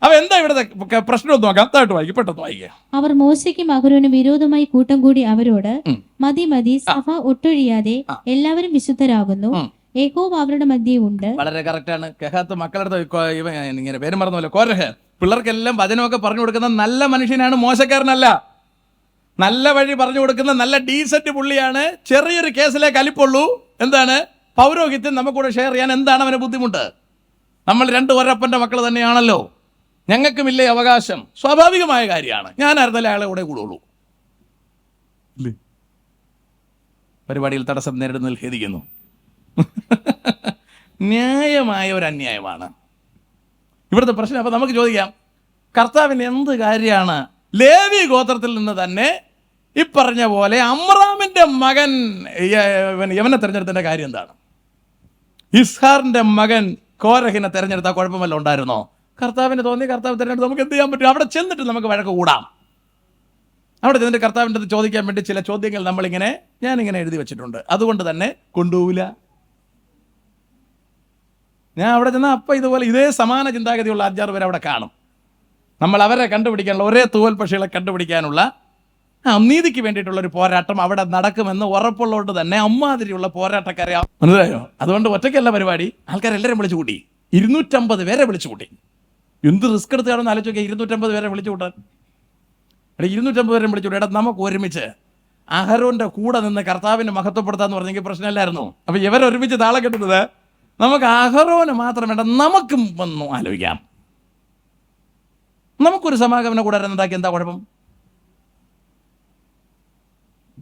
അപ്പൊ എന്താ ഇവിടുത്തെ പ്രശ്നം ഒന്ന് നോക്കാം. അത്തായിട്ട് വായിക്കും, പെട്ടെന്ന് വായിക്കുക. അവർ മോശയ്ക്കും അഹരോനും വിരോധമായി കൂട്ടം കൂടി അവരോട്, മതി, സഭ ഒട്ടൊഴിയാതെ എല്ലാവരും വിശുദ്ധരാകുന്നു, യഹോവ അവരുടെ മധ്യേ ഉണ്ട്. വളരെ കറക്റ്റാണ്. കെഹാത്ത് മക്കളുടെ ഇങ്ങനെ പേര് മറന്നുമല്ലോ, കോരഹ്. പിള്ളേർക്കെല്ലാം വചനമൊക്കെ പറഞ്ഞു കൊടുക്കുന്ന നല്ല മനുഷ്യനാണ്, മോശക്കാരനല്ല. നല്ല വഴി പറഞ്ഞു കൊടുക്കുന്ന നല്ല ഡീസന്റ് പുള്ളിയാണ്. ചെറിയൊരു കേസിലേ കലിപ്പുള്ളൂ. എന്താണ്? പൗരോഹിത്യം നമുക്കൂടെ ഷെയർ ചെയ്യാൻ എന്താണ് അവന് ബുദ്ധിമുട്ട്? നമ്മൾ 2 ഒരപ്പന്റെ മക്കൾ തന്നെയാണല്ലോ, ഞങ്ങൾക്കുമില്ലേ അവകാശം? സ്വാഭാവികമായ കാര്യമാണ്. ഞാനായിരുന്നല്ലേ അയാളെ കൂടെ കൂടുള്ളൂ. പരിപാടിയിൽ തടസ്സം നേരിടുന്നതിൽ ഖേദിക്കുന്നു. ന്യായമായ ഒരു അന്യായമാണ് ഇവിടുത്തെ പ്രശ്നം. അപ്പൊ നമുക്ക് ചോദിക്കാം, കർത്താവിന് എന്ത് കാര്യമാണ് ലേവി ഗോത്രത്തിൽ നിന്ന് തന്നെ ഈ പറഞ്ഞ പോലെ അമ്രാമിന്റെ മകൻ യവനെ തെരഞ്ഞെടുത്തതിന്റെ കാര്യം എന്താണ്? ഇസ്ഹാറിന്റെ മകൻ കോരഹിനെ തെരഞ്ഞെടുത്താൽ കുഴപ്പമല്ല ഉണ്ടായിരുന്നോ? കർത്താവിന് തോന്നി, കർത്താവ് തിരഞ്ഞെടുത്ത്, നമുക്ക് എന്ത് ചെയ്യാൻ പറ്റും? അവിടെ ചെന്നിട്ട് നമുക്ക് വഴക്ക് കൂടാം. അവിടെ ചെന്നിട്ട് കർത്താവിൻ്റെ അടുത്ത് ചോദിക്കാൻ വേണ്ടി ചില ചോദ്യങ്ങൾ ഞാനിങ്ങനെ എഴുതി വെച്ചിട്ടുണ്ട്. അതുകൊണ്ട് തന്നെ കൊണ്ടുപോവില്ല. ഞാൻ അവിടെ ചെന്നാൽ അപ്പം ഇതുപോലെ ഇതേ സമാന ചിന്താഗതിയുള്ള 5-6 പേര് അവിടെ കാണും. നമ്മൾ അവരെ കണ്ടുപിടിക്കാനുള്ള, ഒരേ തൂവൽ പക്ഷികളെ കണ്ടുപിടിക്കാനുള്ള നീതിക്ക് വേണ്ടിയിട്ടുള്ളൊരു പോരാട്ടം അവിടെ നടക്കുമെന്ന് ഉറപ്പുള്ളതുകൊണ്ട് തന്നെ അമ്മാതിരിയുള്ള പോരാട്ടക്കാരെ, മനസ്സിലായോ? അതുകൊണ്ട് ഒറ്റയ്ക്കല്ല പരിപാടി, ആൾക്കാരെല്ലാവരും വിളിച്ചു കൂട്ടി. 250 പേരെ വിളിച്ചു കൂട്ടി. എന്ത് റിസ്ക് എടുത്ത് കാണുമെന്ന് ആലോചിച്ച് നോക്കിയാൽ 250 പേരെ വിളിച്ചു കൂട്ടാൻ. 250 പേരെ വിളിച്ചു കൂട്ടി. നമുക്ക് ഒരുമിച്ച് അഹരോന്റെ കൂടെ നിന്ന് കർത്താവിനെ മഹത്വപ്പെടുത്താന്ന് പറഞ്ഞെങ്കിൽ പ്രശ്നമില്ലായിരുന്നു. അപ്പൊ ഇവരൊരുമിച്ച് താളെ കെട്ടുന്നത് നമുക്ക് അഹരോന് മാത്രം വേണ്ട, നമുക്കും വന്നു ആലോചിക്കാം. നമുക്കൊരു സമാഗമന കൂടാരം ഉണ്ടാക്കി എന്താ കുഴപ്പം?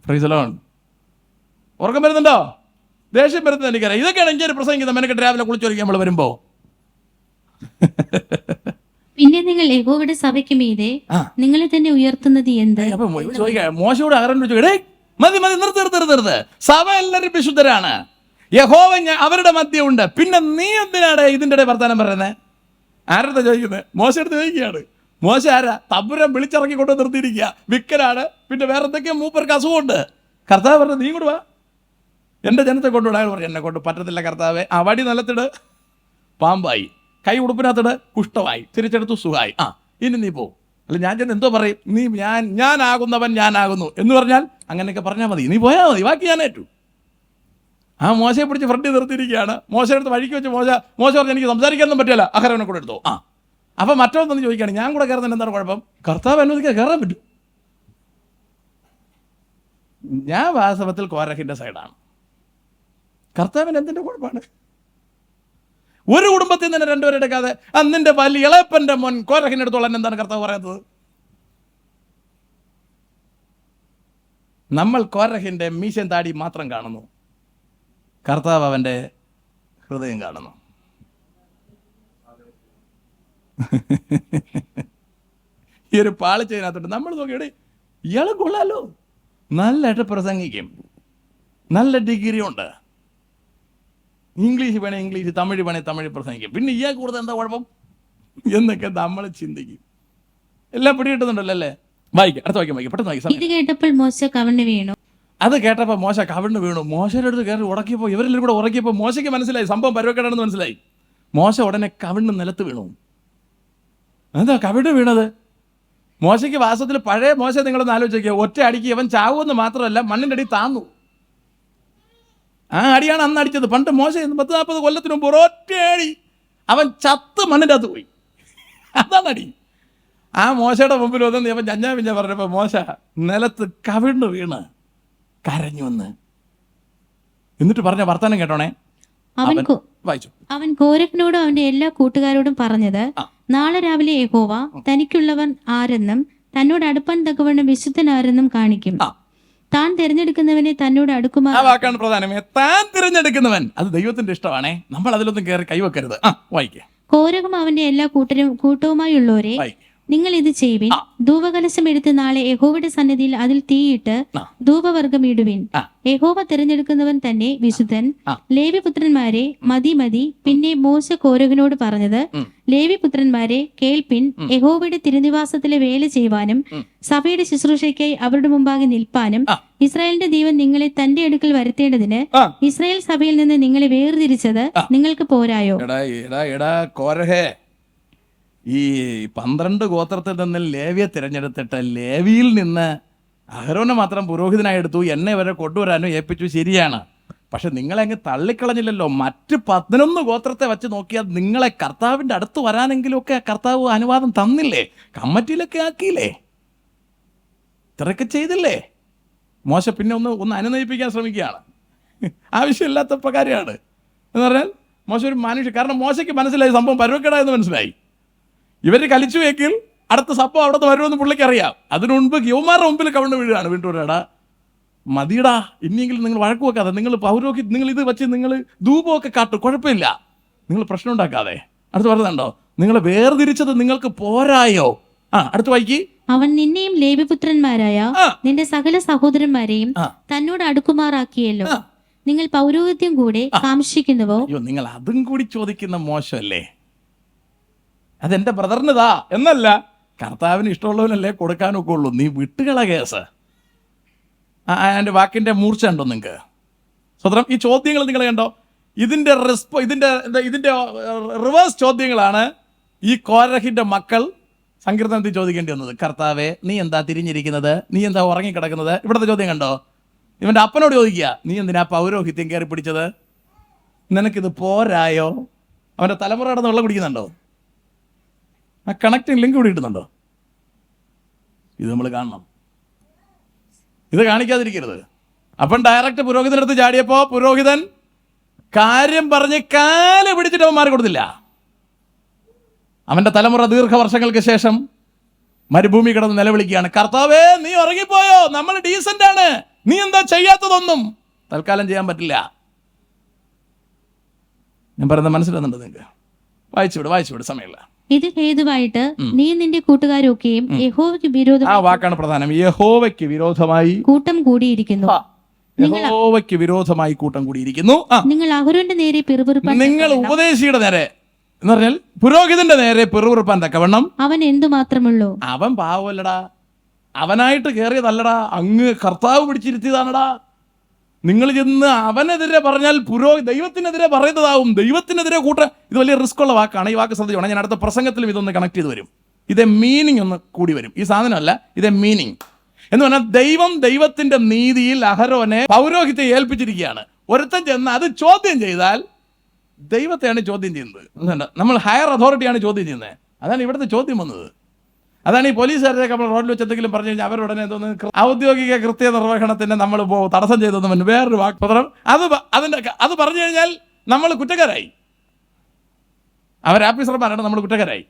Price the Lord. ഉറക്കം വരുന്നുണ്ടോ? ദേഷ്യം വരുന്നത് എനിക്കറിയാം. ഇതൊക്കെയാണ് എനിക്ക് പ്രസംഗിക്കുന്നത്. മെനക്കെട്ട് രാവിലെ കുളിച്ചൊരുക്കി നമ്മൾ വരുമ്പോ. പിന്നെ നിങ്ങൾ യഹോവയുടെ സഭയ്ക്ക് മീതെ നിങ്ങളെ തന്നെ ഉയർത്തുന്നത് എന്ത്? അപ്പൊ മോശയോട് അഹരോനോട് ചോദിക്കടേ, മതി നിർത്ത്. സഭ എല്ലാവരും വിശുദ്ധരാണ്, യഹോവ അവരുടെ മധ്യം ഉണ്ട്, പിന്നെ നീ എന്തിനാണ് ഇതിന്റെ ഇടയിൽ വർത്താനം പറയുന്നത്? ആരുടെ ചോദിക്കുന്നത്? മോശയെടുത്ത് ചോദിക്കുകയാണ്. മോശ ആരാ? തമ്പുരാൻ വിളിച്ചിറക്കി കൊണ്ട് നിർത്തിയിരിക്കുക, വിക്കനാണ്, പിന്നെ വേറെ എന്തൊക്കെയോ മൂപ്പർക്ക് അസുഖമുണ്ട്. കർത്താവ് പറഞ്ഞു നീ കൂടെ വാ, എൻ്റെ ജനത്തെ കൊണ്ടുവിടാൻ. അയാൾ പറഞ്ഞു എന്നെ കൊണ്ട് പറ്റത്തില്ല കർത്താവെ. ആ വടി നിലത്തിട്, പാമ്പായി. കൈ ഉടുപ്പിനകത്തിട്, കുഷ്ഠമായി. തിരിച്ചെടുത്തു, സുഖമായി. ഇനി നീ പോ. അല്ല ഞാൻ ചെന്ന് എന്തോ പറയും? നീ ഞാനാകുന്നവൻ ഞാനാകുന്നു എന്ന് പറഞ്ഞാൽ അങ്ങനെയൊക്കെ പറഞ്ഞാൽ മതി, നീ പോയാൽ മതി, ബാക്കി ഞാൻ ഏറ്റു. ആ മോശയെ പിടിച്ച് ഫ്രണ്ടിൽ നിർത്തിയിരിക്കുകയാണ്. മോശയെടുത്ത് വഴിക്ക് വെച്ച് മോശ പറഞ്ഞ് എനിക്ക് സംസാരിക്കാനൊന്നും പറ്റില്ല, അഹരോനെ കൂടെ എടുത്തോ. അപ്പം മറ്റൊന്ന് ചോദിക്കുകയാണ്, ഞാൻ കൂടെ കയറുന്നതിന് എന്താണ് കുഴപ്പം? കർത്താവ് അനുവദിക്കാൻ കയറാൻ പറ്റും. ഞാൻ വാസ്തവത്തിൽ കോരഹിൻ്റെ സൈഡാണ്. കർത്താവിന് എന്തിൻ്റെ കുഴപ്പമാണ്? ഒരു കുടുംബത്തിൽ നിന്ന് രണ്ടുപേരെ എടുക്കാതെ നിന്റെ വലിയ ഇളയപ്പൻ്റെ മോൻ കോരഹിനെടുത്തോളാൻ എന്താണ് കർത്താവ് പറയുന്നത്? നമ്മൾ കോരഹിൻ്റെ മീശൻ താടി മാത്രം കാണുന്നു, കർത്താവ് അവൻ്റെ ഹൃദയം കാണുന്നു. ഈ ഒരു പാളിച്ചതിനകത്തോട്ട് നമ്മൾ നോക്കിയുടെ ഇയാൾ കൊള്ളാലോ, നല്ലതായിട്ട് പ്രസംഗിക്കും, നല്ല ഡിഗ്രി ഉണ്ട്, ഇംഗ്ലീഷ് വേണേ ഇംഗ്ലീഷ്, തമിഴ് വേണേ തമിഴ് പ്രസംഗിക്കും, പിന്നെ ഇയാൾ കൂടുതൽ എന്താ കുഴപ്പം എന്നൊക്കെ നമ്മൾ ചിന്തിക്കും. എല്ലാം പിടികിട്ടുന്നുണ്ടല്ലോ അല്ലേ? വായിക്കാം, അടുത്ത വായിക്കാം, പെട്ടെന്ന് വായിക്കാം. ഇത് കേട്ടപ്പോൾ മോശ കവിണ്ണു വീണു. അത് കേട്ടപ്പോൾ മോശ കവിണ്ണ് വീണു. മോശയുടെ അടുത്ത് കയറി ഉടക്കിയപ്പോൾ ഇവരെല്ലാം കൂടെ ഉറക്കിയപ്പോൾ മോശയ്ക്ക് മനസ്സിലായി സംഭവം പരുവക്കേടാണെന്ന് മനസ്സിലായി. മോശ ഉടനെ കവിണ്ണ് നിലത്ത് വീണു. എന്താ കവിണ്ണ് വീണത്? മോശയ്ക്ക് വാസ്തവത്തിൽ പഴയ മോശ നിങ്ങളൊന്ന് ആലോചിക്കുക, ഒറ്റ അടിക്ക് ഇവൻ ചാവുമെന്ന് മാത്രമല്ല മണ്ണിൻ്റെ അടി താന്നു. ആ അടിയാണ് അന്ന് അടിച്ചത്. പണ്ട് മോശ 10-40 കൊല്ലത്തിന് മുമ്പ് ഒരൊറ്റ അടി അവൻ ചത്ത് മണ്ണിൻ്റെ അകത്ത് പോയി. അതാണ് അടി. ആ മോശയുടെ മുമ്പിൽ വന്ന് അവൻ ഞഞ്ഞാ പറഞ്ഞപ്പോൾ മോശ നിലത്ത് കവിണ്ണ് വീണ് കരഞ്ഞു വന്ന്. എന്നിട്ട് പറഞ്ഞ വർത്തമാനം കേട്ടോണേ. വായിച്ചു. അവൻ കോരഹിനോടും അവന്റെ എല്ലാ കൂട്ടുകാരോടും പറഞ്ഞത്, നാളെ രാവിലെ യഹോവ തനിക്കുള്ളവൻ ആരെന്നും തന്നോട് അടുപ്പാൻ തക്കവണ്ണം വിശുദ്ധനാരെന്നും കാണിക്കും. താൻ തിരഞ്ഞെടുക്കുന്നവനെ തന്നോട് അടുക്കുമാർ. ആ വാക്കാണ് പ്രധാനം. താൻ തിരഞ്ഞെടുക്കുന്നവൻ. അത് ദൈവത്തിന്റെ ഇഷ്ടമാണേ, നമ്മൾ അതിലൊന്നും കയറി കൈവെക്കരുത്. വായിക്കുക. കോരഹും അവന്റെ എല്ലാ കൂട്ടവുമായുള്ളവരെ, നിങ്ങൾ ഇത് ചെയ്യുവിൻ. ധൂപകലശം എടുത്ത് നാളെ യഹോവയുടെ സന്നിധിയിൽ അതിൽ തീയിട്ട് ധൂപവർഗം ഇടുവിൻ. യഹോവ തിരഞ്ഞെടുക്കുന്നവൻ തന്നെ വിശുദ്ധൻ. ലേവിപുത്രന്മാരെ മതി. പിന്നെ മോശ കോരഹിനോട് പറഞ്ഞത്, ലേവിപുത്രന്മാരെ കേൾപ്പിൻ. യഹോവയുടെ തിരുനിവാസത്തിലെ വേല ചെയ്യുവാനും സഭയുടെ ശുശ്രൂഷയ്ക്കായി അവരുടെ മുമ്പാകെ നിൽപ്പാനും ഇസ്രായേലിന്റെ ദൈവം നിങ്ങളെ തന്റെ അടുക്കൽ വരുത്തേണ്ടതിന് ഇസ്രായേൽ സഭയിൽ നിന്ന് നിങ്ങളെ വേർതിരിച്ചത് നിങ്ങൾക്ക് പോരായോ? ഈ 12 ഗോത്രത്തിൽ നിന്ന് ലേവിയെ തിരഞ്ഞെടുത്തിട്ട് ലേവിയിൽ നിന്ന് അഹരോനെ മാത്രം പുരോഹിതനായി എടുത്തു, എന്നെ വരെ കൊണ്ടുവരാനും ഏൽപ്പിച്ചു. ശരിയാണ്, പക്ഷെ നിങ്ങളെ അങ്ങ് തള്ളിക്കളഞ്ഞില്ലല്ലോ. മറ്റ് 11 ഗോത്രത്തെ വെച്ച് നോക്കിയാൽ നിങ്ങളെ കർത്താവിൻ്റെ അടുത്ത് വരാനെങ്കിലുമൊക്കെ കർത്താവ് അനുവാദം തന്നില്ലേ? കമ്മിറ്റിയിലൊക്കെ ആക്കിയില്ലേ? ഇത്രയൊക്കെ ചെയ്തില്ലേ? മോശ പിന്നെ ഒന്ന് അനുനയിപ്പിക്കാൻ ശ്രമിക്കുകയാണ്. ആവശ്യമില്ലാത്ത കാര്യമാണ് എന്ന് പറഞ്ഞാൽ മോശ ഒരു മനുഷ്യ. കാരണം മോശയ്ക്ക് മനസ്സിലായി സംഭവം പരുവക്കേടായെന്ന് മനസ്സിലായി. ഇവർ കലിച്ചു വെക്കിൽ അടുത്ത സപ്പം അവിടുത്തെ വരുമെന്ന് പുള്ളിക്ക് അറിയാം. അതിനു മുൻപ് യൗമാരുടെ മുമ്പിൽ കവിണ്ണ് വീഴുകയാണ്. വീണ്ടും മതിയടാ, ഇനിയെങ്കിലും നിങ്ങൾ വഴക്ക് വെക്കാതെ, നിങ്ങൾ പൗരോഹിത്യം, നിങ്ങൾ ഇത് വെച്ച് നിങ്ങൾ ധൂപമൊക്കെ കാട്ടും, കുഴപ്പമില്ല, നിങ്ങൾ പ്രശ്നം ഉണ്ടാക്കാതെ. അടുത്ത് പറഞ്ഞുണ്ടോ, നിങ്ങളെ വേർതിരിച്ചത് നിങ്ങൾക്ക് പോരായോ? അടുത്ത് വായിക്കി. അവൻ നിന്നെയും ലേവിപുത്രന്മാരായ നിന്റെ സകല സഹോദരന്മാരെയും തന്നോട് അടുക്കുമാറാക്കിയല്ലോ. നിങ്ങൾ പൗരോഹിത്യം കൂടെ കാംക്ഷിക്കുന്നുവോ? നിങ്ങൾ അതും കൂടി ചോദിക്കുന്ന മോശമല്ലേ? അതെന്റെ ബ്രദറിനിതാ എന്നല്ല, കർത്താവിന് ഇഷ്ടമുള്ളവനല്ലേ കൊടുക്കാനൊക്കെ ഉള്ളൂ. നീ വിട്ടുകള കേസ്. എൻ്റെ വാക്കിൻ്റെ മൂർച്ച ഉണ്ടോ നിങ്ങൾക്ക്? സ്വതന്ത്രം ഈ ചോദ്യങ്ങൾ നിങ്ങൾ കണ്ടോ? ഇതിൻ്റെ റിവേഴ്സ് ചോദ്യങ്ങളാണ് ഈ കോരഹിൻ്റെ മക്കൾ സങ്കീർത്തനത്തിൽ ചോദിക്കേണ്ടി വന്നത്. കർത്താവേ, നീ എന്താ തിരിഞ്ഞിരിക്കുന്നത്? നീ എന്താ ഉറങ്ങിക്കിടക്കുന്നത്? ഇവിടുത്തെ ചോദ്യം കണ്ടോ? ഇവൻ്റെ അപ്പനോട് ചോദിക്കുക, നീ എന്തിനാ പൗരോഹിത്യം കയറി പിടിച്ചത്? നിനക്കിത് പോരായോ? അവൻ്റെ തലമുറയുടെ വെള്ളം കുടിക്കുന്നുണ്ടോ? ആ കണക്റ്റിംഗ് ലിങ്ക് കൂടി കിട്ടുന്നുണ്ടോ? ഇത് നമ്മൾ കാണണം. ഇത് കാണിക്കാതിരിക്കരുത്. അപ്പം ഡയറക്റ്റ് പുരോഹിതനടുത്ത് ചാടിയപ്പോൾ പുരോഹിതൻ കാര്യം പറഞ്ഞ് കാല് പിടിച്ചിട്ട് അവൻ മാറി കൊടുത്തില്ല. അവൻ്റെ തലമുറ ദീർഘവർഷങ്ങൾക്ക് ശേഷം മരുഭൂമി കിടന്ന് നിലവിളിക്കുകയാണ്, കർത്താവേ, നീ ഉറങ്ങിപ്പോയോ? നമ്മൾ ഡീസൻ്റ് ആണ്, നീ എന്താ ചെയ്യാത്തതൊന്നും? തൽക്കാലം ചെയ്യാൻ പറ്റില്ല. ഞാൻ പറയുന്നത് മനസ്സിലാകുന്നുണ്ട് നിങ്ങൾക്ക്? വായിച്ചുവിട് സമയമില്ല. ഇത് ഹേതുവായിട്ട് നീ നിന്റെ കൂട്ടുകാരൊക്കെയും യഹോവയ്ക്ക് വിരോധം ആ വാക്കാണ് പ്രധാനം. യഹോവയ്ക്ക് വിരോധമായി കൂട്ടം കൂടിയിരിക്കുന്നു. യഹോവയ്ക്ക് വിരോധമായി കൂട്ടം കൂടിയിരിക്കുന്നു. നിങ്ങൾ അഹരോന്റെ നേരെ പിറുപിറുപ്പാൻ നിങ്ങൾ ഉപദേശിയുടെ നേരെ എന്ന് പറഞ്ഞാൽ പുരോഹിതന്റെ നേരെ പിറുപിറുപ്പാൻ തക്കവണ്ണം അവൻ എന്തുമാത്രമുള്ളൂ. അവൻ പാവല്ലടാ, അവനായിട്ട് കയറിയതല്ലടാ, അങ്ങ് കർത്താവ് പിടിച്ചിരുത്തിയതാണടാ. നിങ്ങൾ ചെന്ന് അവനെതിരെ പറഞ്ഞാൽ ദൈവത്തിനെതിരെ പറയുന്നതാവും. ദൈവത്തിനെതിരെ ഇത് വലിയ റിസ്ക് ഉള്ള വാക്കാണ്. ഈ വാക്ക് ശ്രദ്ധിക്കണം. ഞാൻ അടുത്ത പ്രസംഗത്തിലും ഇതൊന്ന് കണക്ട് ചെയ്ത് വരും. ഇതേ മീനിങ് ഒന്ന് കൂടി വരും. ഈ സാധനമല്ല, ഇതേ മീനിങ് എന്ന് പറഞ്ഞാൽ ദൈവത്തിന്റെ നീതിയിൽ അഹരോനെ പൗരോഹിത്യം ഏൽപ്പിച്ചിരിക്കുകയാണ്. ഒരുത്തൻ ചെന്ന് അത് ചോദ്യം ചെയ്താൽ ദൈവത്തെയാണ് ചോദ്യം ചെയ്യുന്നത്. നമ്മൾ ഹയർ അതോറിറ്റിയാണ് ചോദ്യം ചെയ്യുന്നത്. അതാണ് ഇവിടുത്തെ ചോദ്യം വന്നത്. അതാണ് ഈ പോലീസുകാരൊക്കെ നമ്മൾ റോഡിൽ വെച്ച് എന്തെങ്കിലും പറഞ്ഞു കഴിഞ്ഞാൽ അവരുടനെ തോന്നുന്നു ഔദ്യോഗിക കൃത്യ നിർവഹണത്തിന് നമ്മൾ തടസ്സം ചെയ്തെന്ന് വേറൊരു വാക്പത്രം അത് പറഞ്ഞു കഴിഞ്ഞാൽ നമ്മൾ കുറ്റക്കാരായി. ഓഫീസർമാരാണ് നമ്മൾ കുറ്റക്കാരായി.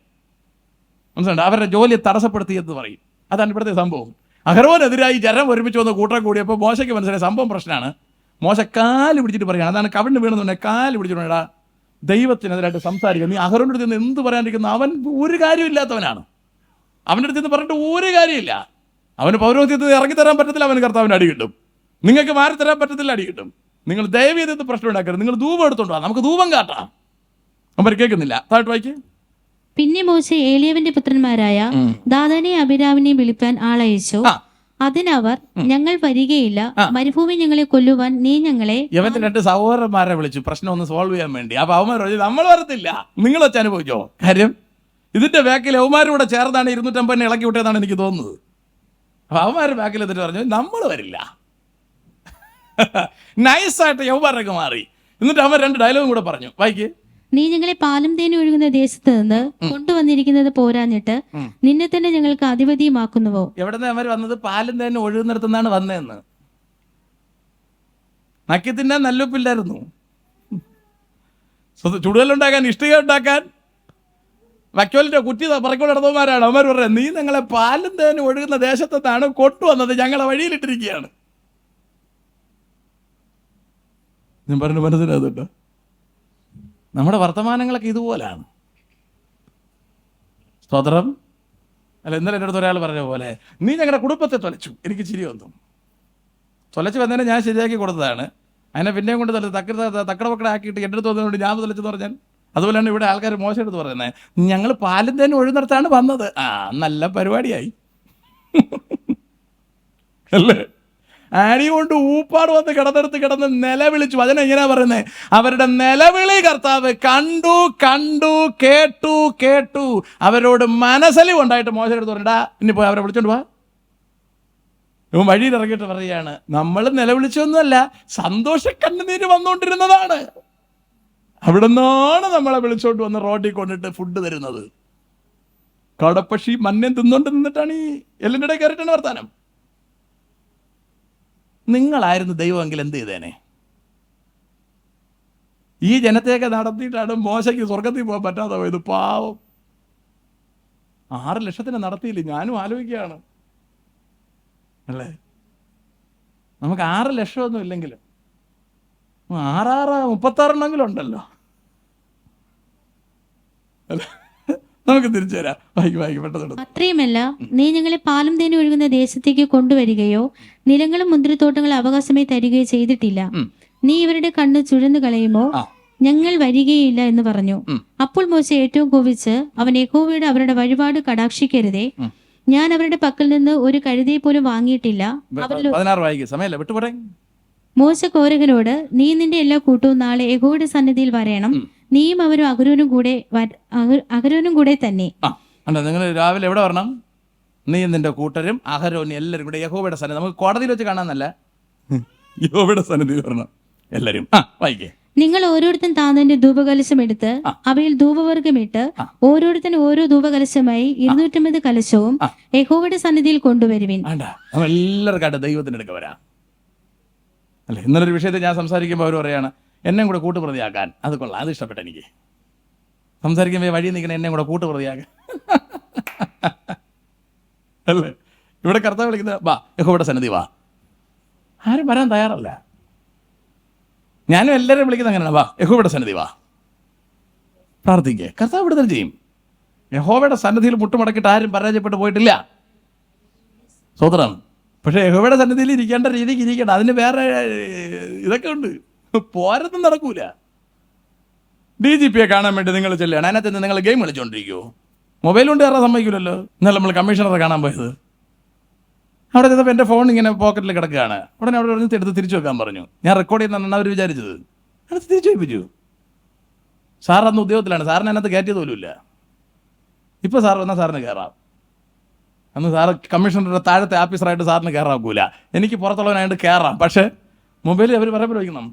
മനസ്സിലുണ്ട്? അവരുടെ ജോലിയെ തടസ്സപ്പെടുത്തി എന്ന് പറയും. അതാണ് ഇവിടുത്തെ സംഭവം. അഹരോനെതിരായി ജനം ഒരുമിച്ച് വന്ന് കൂട്ടം കൂടിയപ്പോൾ മോശയ്ക്ക് മനസ്സിലായ സംഭവം പ്രശ്നമാണ്. മോശ കാല് പിടിച്ചിട്ട് പറയുകയാണ്. അതാണ് കവിണ് വീണെന്നുണ്ടെ കാല് പിടിച്ചിട്ടുണ്ടാ ദൈവത്തിനെതിരായിട്ട് സംസാരിക്കുക. നീ അഹരോൻ്റെ അടുത്ത് നിന്ന് എന്ത് പറയാണ്ടിരിക്കുന്നു? അവൻ ഒരു കാര്യമില്ലാത്തവനാണ്. അവൻ്റെ അടുത്ത് നിന്ന് പറഞ്ഞിട്ട് ഒരു കാര്യമില്ല. അവന് പൗരോഹിത്യത്തിൽ ഇറങ്ങിത്തരാൻ പറ്റത്തില്ല. അവന് കർത്താവിന് അടി കിട്ടും. നിങ്ങൾക്ക് മാറി തരാൻ പറ്റത്തില്ല, അടി കിട്ടും. നിങ്ങൾ ദയവ് ചെയ്ത് പ്രശ്നം ഉണ്ടാക്കരുത്. നിങ്ങൾ ധൂപം എടുത്തോണ്ടോ, നമുക്ക് ധൂപം കാട്ടാം. അവർ കേൾക്കുന്നില്ല. താഴോട്ട് വായിക്ക്. പിന്നെ മോശെ ഏലിയാവിന്റെ പുത്രന്മാരായ ദാഥാനെയും അബീരാമിനെയും വിളിപ്പാൻ ആളയച്ചു. അതിനവർ ഞങ്ങൾ വരികയില്ല, മരുഭൂമി ഞങ്ങളെ കൊല്ലുവാൻ നീ ഞങ്ങളെ. യവന്റെ 2 സഹോദരന്മാരെ വിളിച്ചു പ്രശ്നം ഒന്ന് സോൾവ് ചെയ്യാൻ വേണ്ടി. അപ്പൊ അവന്മാർ പറഞ്ഞു നമ്മൾ വരത്തില്ല, നിങ്ങൾ വെച്ച് അനുഭവിച്ചോ. കാര്യം ഇതിന്റെ ബാക്കിൽ അവന്മാരൂടെ ചേർന്നാണ് 250 ഇളക്കി വിട്ടതെന്നാണ് എനിക്ക് തോന്നുന്നത്. അപ്പൊ അവന്മാർ ബാക്കിൽ എന്നിട്ട് പറഞ്ഞു നമ്മൾ വരില്ല. നൈസായിട്ട് യവന്മാരൊക്കെ മാറി. എന്നിട്ട് അവൻ 2 ഡയലോഗും കൂടെ പറഞ്ഞു. വായിക്ക്. നീ ഞങ്ങളെ പാലും തേനും ഒഴുകുന്ന ദേശത്ത് നിന്ന് കൊണ്ടുവന്നിരിക്കുന്നത് പോരാഞ്ഞിട്ട് നിന്നെ തന്നെ ഞങ്ങൾക്ക് അധിപതിയുമാക്കുന്നുവോ? എവിടെ നിന്ന് അവർ വന്നത്? പാലും തേനും ഒഴുകുന്നിടത്തുനിന്നാണ് വന്നതെന്ന്. നക്കി തിന്നാൻ നല്ലുപ്പില്ലായിരുന്നു. ചുടുകല്ലുണ്ടാക്കാൻ, ഇഷ്ടിക ഉണ്ടാക്കാൻ വക്കോലിന്റെ കുറ്റി പറക്കൊണ്ട് നടന്നവന്മാരാണ്. അവന്മാർ പറയുന്നത് നീ ഞങ്ങളെ പാലും തേനും ഒഴുകുന്ന ദേശത്താണ് കൊണ്ടുവന്നത്, ഞങ്ങളെ വഴിയിലിട്ടിരിക്കുകയാണ്. ഞാൻ പറഞ്ഞു മനസ്സിലാകുന്നുണ്ടോ? നമ്മുടെ വർത്തമാനങ്ങളൊക്കെ ഇതുപോലാണ്. സ്തോത്രം. അല്ല, ഇന്നലെ എൻ്റെ അടുത്ത് ഒരാൾ പറഞ്ഞ പോലെ നീ ഞങ്ങളുടെ കുടുംബത്തെ തൊലച്ചു. എനിക്ക് ചിരി വന്നു. തൊലച്ച് വന്നതിനെ ഞാൻ ശരിയാക്കി കൊടുത്തതാണ്. അതിനെ പിന്നെയും കൊണ്ട് തക്കട പക്കട ആക്കിയിട്ട് എൻ്റെ അടുത്ത് വന്നതുകൊണ്ട് ഞാൻ തൊലച്ചെന്ന് പറഞ്ഞാൽ അതുപോലെയാണ് ഇവിടെ ആൾക്കാർ മോശം എടുത്ത് പറയുന്നത്. ഞങ്ങൾ പാലും തന്നെ ഒഴുന്നിടത്താണ് വന്നത്. നല്ല പരിപാടിയായി അല്ലേ? ആണി കൊണ്ട് ഊപ്പാട് വന്ന് കിടന്ന് നിലവിളിച്ചു. വചനം എങ്ങനെയാ പറയുന്നത്? അവരുടെ നിലവിളി കർത്താവ് കണ്ടു കണ്ടു കേട്ടു കേട്ടു. അവരോട് മനസ്സലിവ് ഉണ്ടായിട്ട് മോശം എടുത്ത് പറഞ്ഞാ ഇനി പോയി അവരെ വിളിച്ചോണ്ട് പോവാ. ഇവൻ വഴിയിൽ ഇറങ്ങിയിട്ട് പറയുകയാണ് നമ്മൾ നിലവിളിച്ചൊന്നുമല്ല, സന്തോഷ കണ്ണുനീര് വന്നുകൊണ്ടിരുന്നതാണ്. അവിടെ നിന്നാണ് നമ്മളെ വിളിച്ചോണ്ട് വന്ന് റോഡിൽ കൊണ്ടിട്ട് ഫുഡ് തരുന്നത്. കടപ്പക്ഷി മഞ്ഞം തിന്നോണ്ട് നിന്നിട്ടാണ് ഈ എല്ലിൻ്റെ ഇടയിൽ കയറിയിട്ടാണ് വർത്താനം. നിങ്ങളായിരുന്നു ദൈവമെങ്കിൽ എന്ത് ചെയ്തേനെ? ഈ ജനത്തെയൊക്കെ നടത്തിയിട്ടാണ് മോശയ്ക്ക് സ്വർഗത്തിൽ പോകാൻ പറ്റാതെ പോയത്. പാവം. 6 ലക്ഷത്തിന് നടത്തിയില്ലേ? ഞാനും ആലോചിക്കുകയാണ് അല്ലേ. നമുക്ക് 6 ലക്ഷമൊന്നും ഇല്ലെങ്കിലും 36 ഉണ്ടല്ലോ. നമുക്ക് തിരിച്ചു തരാം. പെട്ടെന്ന്. അത്രയുമല്ല, നീ ഞങ്ങളെ പാലും തേനും ഒഴുകുന്ന ദേശത്തേക്ക് കൊണ്ടുവരികയോ നിലങ്ങളും മുന്തിരിത്തോട്ടങ്ങളും അവകാശമായി തരികയോ ചെയ്തിട്ടില്ല. നീ ഇവരുടെ കണ്ണ് ചുഴന്നു കളയുമോ? ഞങ്ങൾ വരികയില്ല എന്ന് പറഞ്ഞു. അപ്പോൾ മോശ ഏറ്റവും കോപിച്ച് അവൻ യഹോവയുടെ അവരുടെ വഴിപാട് കടാക്ഷിക്കരുതേ, ഞാൻ അവരുടെ പക്കൽ നിന്ന് ഒരു കഴുതയെ പോലും വാങ്ങിയിട്ടില്ല. മോശ കോരഹനോട് നീ നിന്റെ എല്ലാ കൂട്ടവും നാളെ യഹോവയുടെ സന്നിധിയിൽ വരേണം, നീയും അവരും അഹരോനും കൂടെ തന്നെ. നിങ്ങൾ രാവിലെ എവിടെ വരണം? നീ നിന്റെ കൂട്ടരും അഹരോനും എല്ലാവരും കൂടെ യഹോവയുടെ സന്നിധി. നമുക്ക് കോടതിയിൽ വെച്ച് കാണാന്നല്ല, യഹോവയുടെ സന്നിധിയിൽ വരണം എല്ലാവരും. വായിക്കേ. നിങ്ങൾ ഓരോരുത്തൻ താന്റെ ധൂപകലശം എടുത്ത് അവയിൽ ധൂപവർഗമിട്ട് ഓരോരുത്തൻ ഓരോ ധൂപകലശമായി 250 കലശവും യഹോവയുടെ സന്നിധിയിൽ കൊണ്ടുവരുവിൻ. എല്ലാവർക്കായിട്ട് ദൈവത്തിന്റെ അടുക്ക വരാം അല്ലെ. ഇന്നലൊരു വിഷയത്തെ ഞാൻ സംസാരിക്കുമ്പോൾ അവർ പറയാണ് എന്നെ കൂടെ കൂട്ടുപ്രതിയാക്കാൻ. അത് കൊള്ളാം, അത് ഇഷ്ടപ്പെട്ട എനിക്ക്. സംസാരിക്കുമ്പോൾ വഴി നിൽക്കണേ എന്നെ കൂടെ കൂട്ടുപ്രതിയാക്കാൻ അല്ലേ. ഇവിടെ കർത്താവ് വിളിക്കുന്നത് വാ യഹോവയുടെ സന്നിധി വാ. ആരും വരാൻ തയ്യാറല്ല. ഞാനും എല്ലാവരും വിളിക്കുന്നത് അങ്ങനെയാണ്. വാ യഹോവയുടെ സന്നിധി വാ, പ്രാർത്ഥിക്കുക, കർത്താവ് വിടുതൽ ചെയ്യും. യഹോവയുടെ സന്നിധിയിൽ മുട്ടുമടക്കിയിട്ട് ആരും പരാജയപ്പെട്ടു പോയിട്ടില്ല. സ്വതന്ത്രം. പക്ഷേ യഹോവയുടെ സന്നിധിയിൽ ഇരിക്കേണ്ട രീതിക്ക് ഇരിക്കണം. അതിന് വേറെ ഇതൊക്കെ ഉണ്ട്, പോരൊന്നും നടക്കൂല. DGPയെ കാണാൻ വേണ്ടി നിങ്ങൾ ചെല്ലുകയാണ്, അതിനകത്ത് നിന്ന് നിങ്ങൾ ഗെയിം കളിച്ചുകൊണ്ടിരിക്കുമോ? മൊബൈൽ കൊണ്ട് കയറാൻ സമ്മതിക്കില്ലല്ലോ. ഇന്നലെ നമ്മൾ കമ്മീഷണറെ കാണാൻ പോയത്, അവിടെ ചെന്നപ്പോൾ എൻ്റെ ഫോൺ ഇങ്ങനെ പോക്കറ്റിൽ കിടക്കുകയാണ്. ഉടനെ അവിടെ പറഞ്ഞ് എടുത്ത് തിരിച്ചു വെക്കാൻ പറഞ്ഞു. ഞാൻ റെക്കോർഡ് ചെയ്യുന്നതാണ് അവർ വിചാരിച്ചത്. അടുത്ത് തിരിച്ചു വെപ്പിച്ചു. സാർ അന്ന് ഉദ്യോഗത്തിലാണ്, സാറിന് അതിനകത്ത് കയറ്റിയത് പോലുമില്ല. ഇപ്പോൾ സാർ വന്നാൽ സാറിന് കയറാം. അന്ന് സാറ് കമ്മീഷണറുടെ താഴത്തെ ഓഫീസറായിട്ട് സാറിന് കയറാക്കൂല. എനിക്ക് പുറത്തുള്ളവനായിട്ട് കയറാം, പക്ഷേ മൊബൈലിൽ അവർ പറയുമ്പോൾ വയ്ക്കണം.